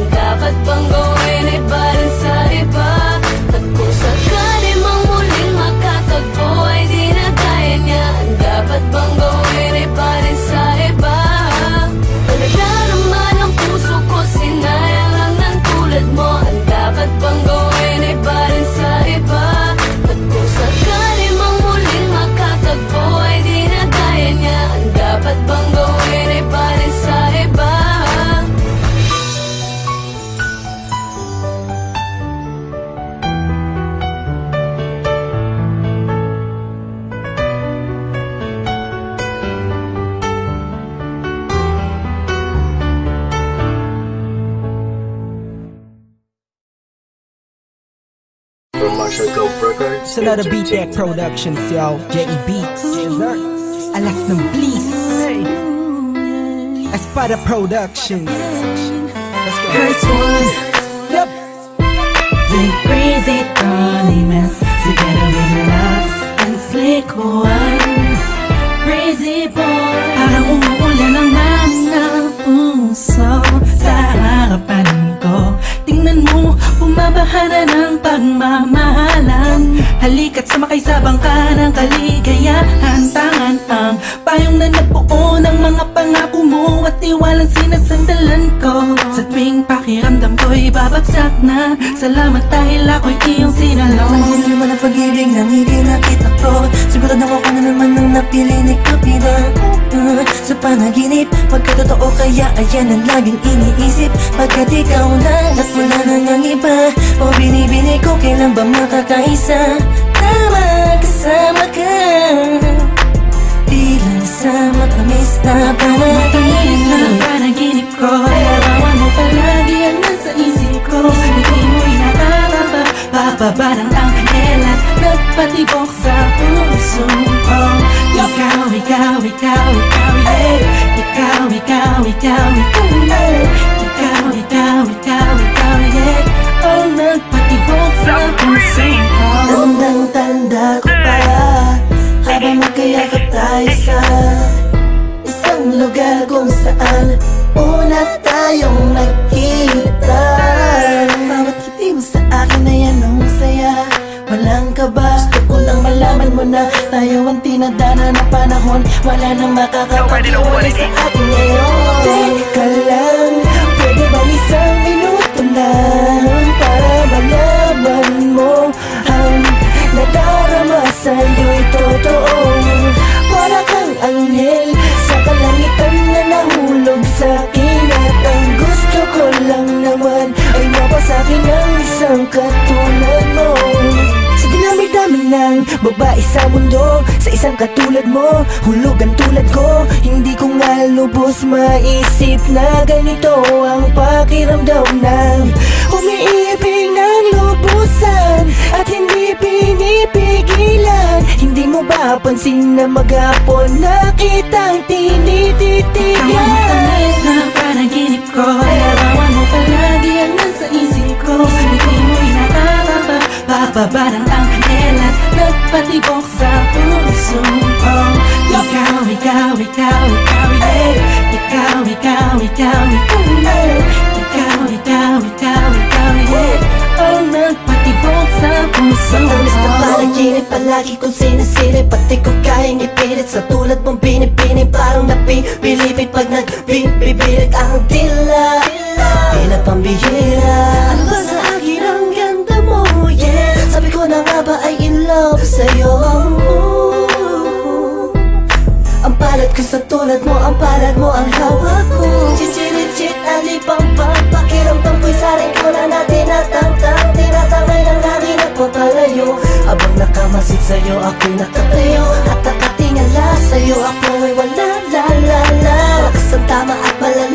Dapat bang gawin ay balang sa iba? At kung sakali mang muling makatagpo ay di na kaya niya. Ang dapat bang gawin ay balang sa iba? Nadarama ng puso ko, sinayang lang ng tulad mo. Ang dapat bang gawin ay balang sa iba? At kung sakali mang muling makatagpo ay di na kaya niya. Ang dapat bang gawin ay balang sa iba?
It's another Beat Deck Productions, yo. J.E. Beats. Alas ng Bliss. Espada Productions. Let's go.
First one.
Yep.
They praise it anonymous. Together with love and slick one. Crazy boy. Parang umuulan ang mga puso sa harapan ko. Tingnan mo, bumabaha na ng pagmamahalan. Halika't sumakay sa bangka ng kaligayahan. Tangan ang payong na nabuo ng mga pangako mo at tiwalang sinasandalan ko. Sa tuwing pakiramdam ko'y babagsak na. Salamat dahil ako'y iyong sinalong.
Saan na naman ang pag-ibig nang hindi nakita ko? Sigurado ako na naman ang napili ni Kapida. Sa panaginip, pagkatotoo kaya ayan ang laging iniisip. Pagkat ikaw na at wala nang ang iba. O binibini ko kailan ba makakaisa? Tama kasama ka. Tila sa matamis na
matamis na panaginip ko. Larawan mo palagi ang nasa isip ko. Hindi mo'y nakakapa, bababa ng anghel at nagpatibok sa puso ko. Ikaw, ikaw, ikaw, ikaw, yeah. Ikaw, ikaw, ikaw, ikaw, yeah. Ikaw, ikaw, ikaw, ikaw, yeah. Ang nagpatibok sa puso ko.
Tandang-tanda ko pa habang magkayakap tayo sa isang lugar kung saan una tayong nagkita. Bawat ngiti mo sa akin ay anong saya. Walang kaba, gusto ko lang malaman mo na tayo ang tinadana na panahon. Wala nang makakapag-iwalay sa atin ngayon. Teka lang, pwede bang isang minuto lang para malaman mo ang nadarama sa'yo'y totoo. Para kang anghel sa kalangitan na nahulog sa'kin. At ang gusto ko lang naman ay mapasakin ang isang katulad mo. Sa dinami-dami ng babae sa mundo, sa isang katulad mo, hulugan tulad ko. Hindi ko nga lubos maisip na ganito ang pakiramdam ng umiibig ng lubusan at hindi pinipigilan. Hindi mo ba pansin na maghapon na kitang tinititigan?
Ang tamis na panaginip ko. Larawan mo palagi ang nasa isip ko. Hindi mo'y nakakapa, bababa ng anghel at nagpatibok sa puso ko. Ikaw, ikaw, ikaw, ikaw, yeah. Ikaw, ikaw, ikaw, ikaw, yeah. Ikaw, ikaw, ikaw, ikaw, yeah. Ang nagpatibok sa puso ko.
Tamis na panaginip, palagi kong sinisilip. Pati ko kayang ipilit sa tulad mong binibini. Parang napipilipit pag nagbibibilit ang tila. Tila pambihira. Ano ba sa akin ang ganda mo, yeah. Sabi ko na nga ba ay in love sa'yo. Ang palad ko sa tulad mo, ang palad mo ang hawak ko. Chichirichit, alipang-pang, pakiramdam ko'y saring ko na natin natang-tang. Tinatangay ng hangin at papalayo. Habang nakamasid sa'yo, ako'y nakatayo. At nakatingala sa'yo, ako'y wala, la-la-la. Bakas ang tama at mala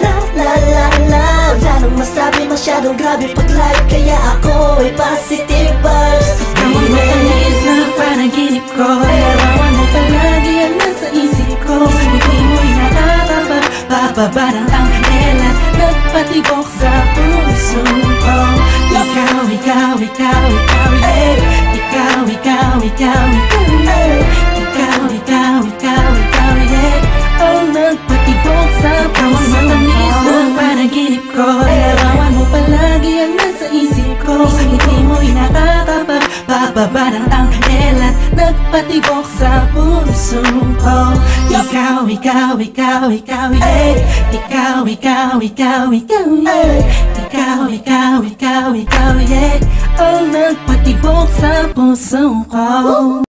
ng grabe pag-live, kaya ako ay positive vibes.
Ikaw ang matalis na panaginip ko, larawan mo palagi ang nasa isip ko. Hindi mo'y nakakapag bababa ng anghel at nagpatibok sa puso ko. Ikaw, ikaw, ikaw, ikaw, yeah. Ikaw, ikaw, ikaw, ikaw, yeah. Ikaw, ikaw, ikaw, ikaw, yeah. Ang nagpatibok sa puso ko. Matamis na panaginip ko, larawan mo palagi ang nasa isip ko. Hindi mo'y nakakapag bababa ng anghel at nagpatibok sa puso ko. Ikaw, ikaw, ikaw, ikaw, yeah. Ikaw, ikaw, ikaw, ikaw, yeah. Ikaw, ikaw, ikaw, ikaw, yeah. Ang nagpatibok sa puso ko.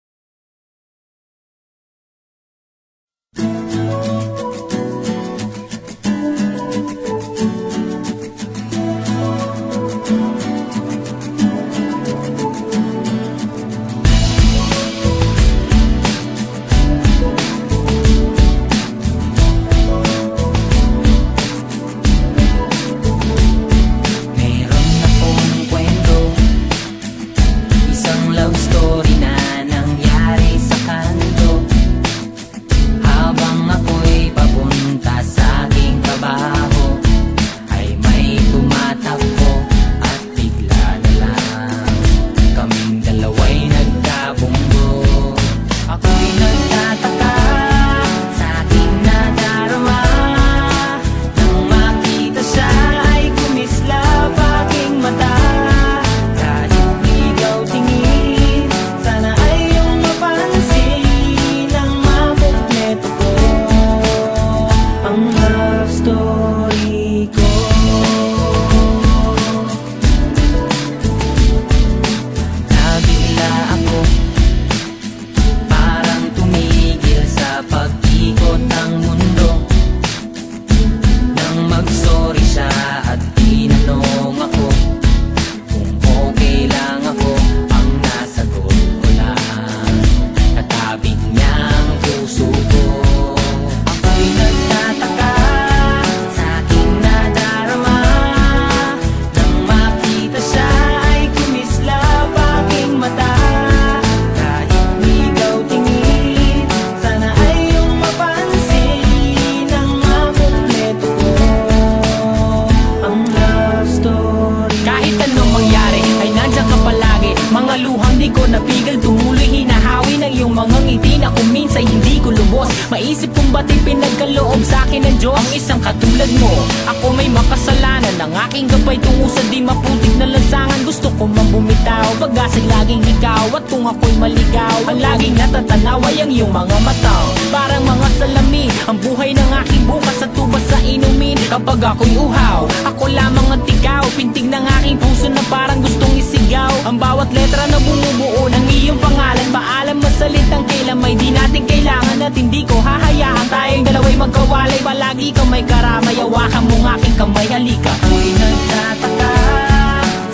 Maisip kong ba't pinagkaloob sa'kin ng Diyos ang isang katulad mo. Ako may makasalanan, ang aking gabay tungo sa di maputik na lansangan. Gusto ko mang bumitaw, pag-asa'y laging ikaw. At kung ako'y maligaw, ang laging natatanaw ay ang iyong mga mata. Parang mga salamin, ang buhay ng aking bukas at tubas sa inumin. Kapag ako'y uhaw, ako lamang at ikaw. Pintig ng aking puso na parang gustong isigaw. Ang bawat letra na bumubuo ng iyong pangalan. Paalam masalitang kailan may di natin kailangan. At hindi ko hahayaan tayong dalawa'y magkawalay. Palagi ka may karamay, hawakan mong aking kamay, halika. Ako'y nagtataka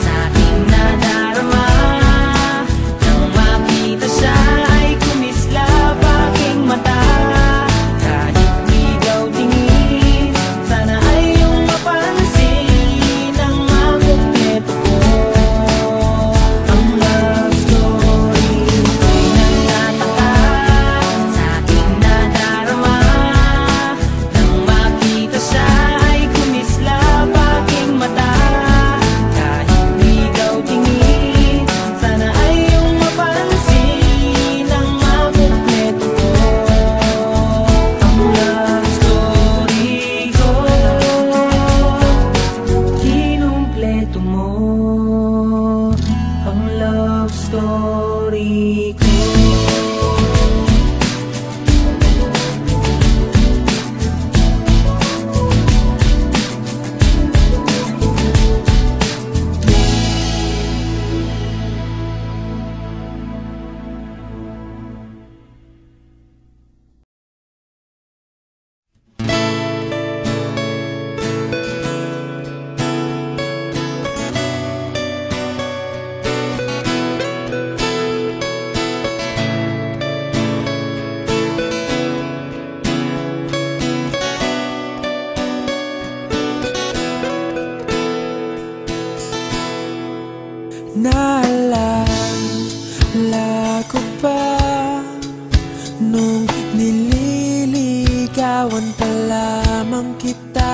sa aking nadarama, nang makita siya ay kumislap aking mata. Kahit ligaw tingin, sana ay iyong mapansin ang makumpleto ko. Ang love story. Ako'y nagtataka sa aking nadarama, nang makita siya ay kumislap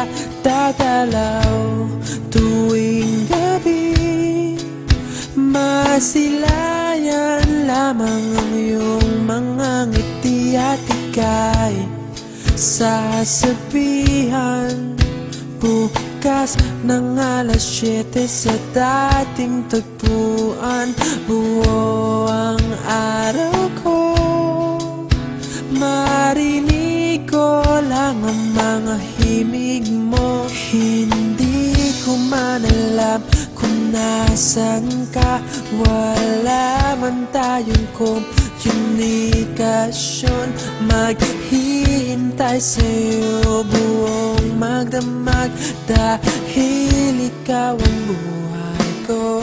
kita dadalaw tuwing gabi. Masilayan lamang ang iyong mga ngiti at ika'y sasabihan bukas ng alas 7 sa dating tagpuan. Buo ang araw ko, marinig ko lang ang mga himig mo. Hindi ko man alam kung nasan ka, wala man tayong komunikasyon. Maghihintay sa'yo buong magdamag dahil ikaw ang buhay ko.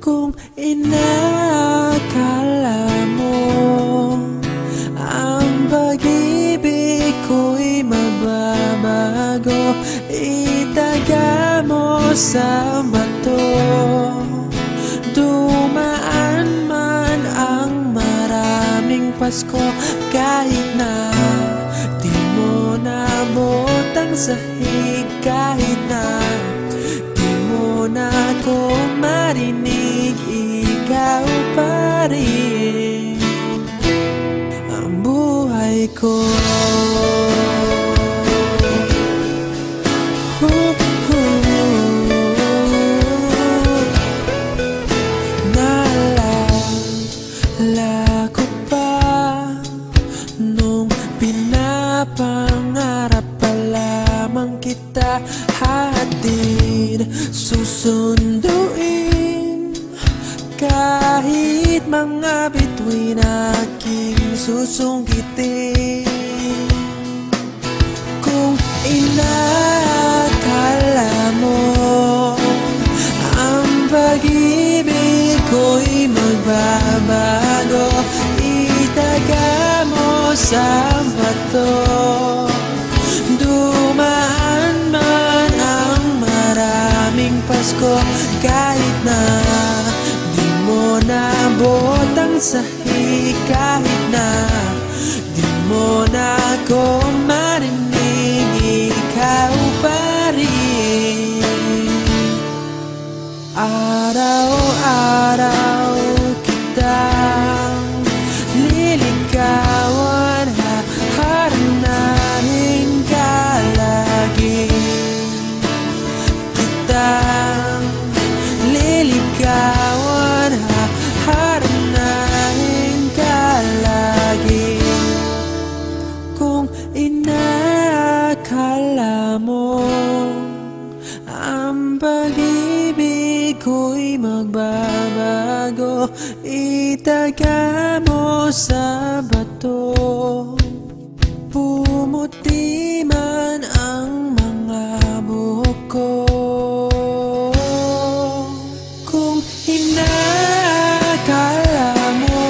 Kung inakala mo ang pag-ibig ko'y mababago, itaga mo sa bato. Dumaan man ang maraming Pasko, kahit na di mo nabot ang sahig, kahit na di mo na ako marinig, ikaw pa rin ang buhay ko. Naalala ko pa nung pinapangarap pa lamang kita, hatid susunduin kahit mga bituin aking susungkitin. Kung inakala mo ang pag-ibig ko'y magbabago, itaga mo sa bato. Dumaan man ang maraming Pasko, kahit na di mo nabot ang sahig, kahit na di mo na ako marinig, ikaw pa rin. Araw-araw kitang liligawan, haharanahin ka lagi. Kitang liligawan, haharanahin ka lagi. Kung inakala mo ang pag-ibig ko'y magbabago, itaga mo sa bato. Pumuti man ang mga buhok ko. Kung inakala mo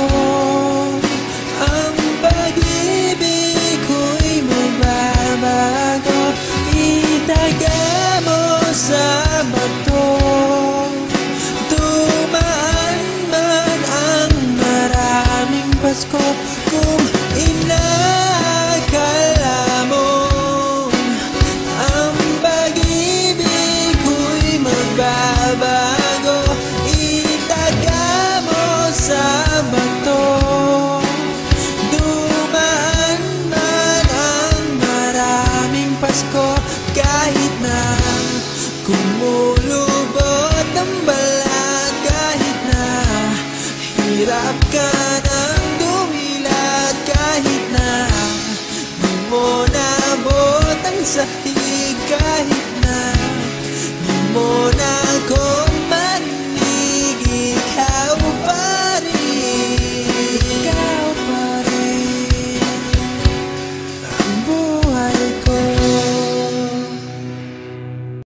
ang pag-ibig ko'y magbabago, itaga mo sa bato. Dumaan man ang maraming Pasko, kung inakala mo ang pag-ibig ko'y magbabago, itaga mo sa bato. Dumaan man ang maraming Pasko, kahit na kumulubot ang balat, kahit na hirap ka ng dumilat, kahit na di mo nabot ang sahig, kahit na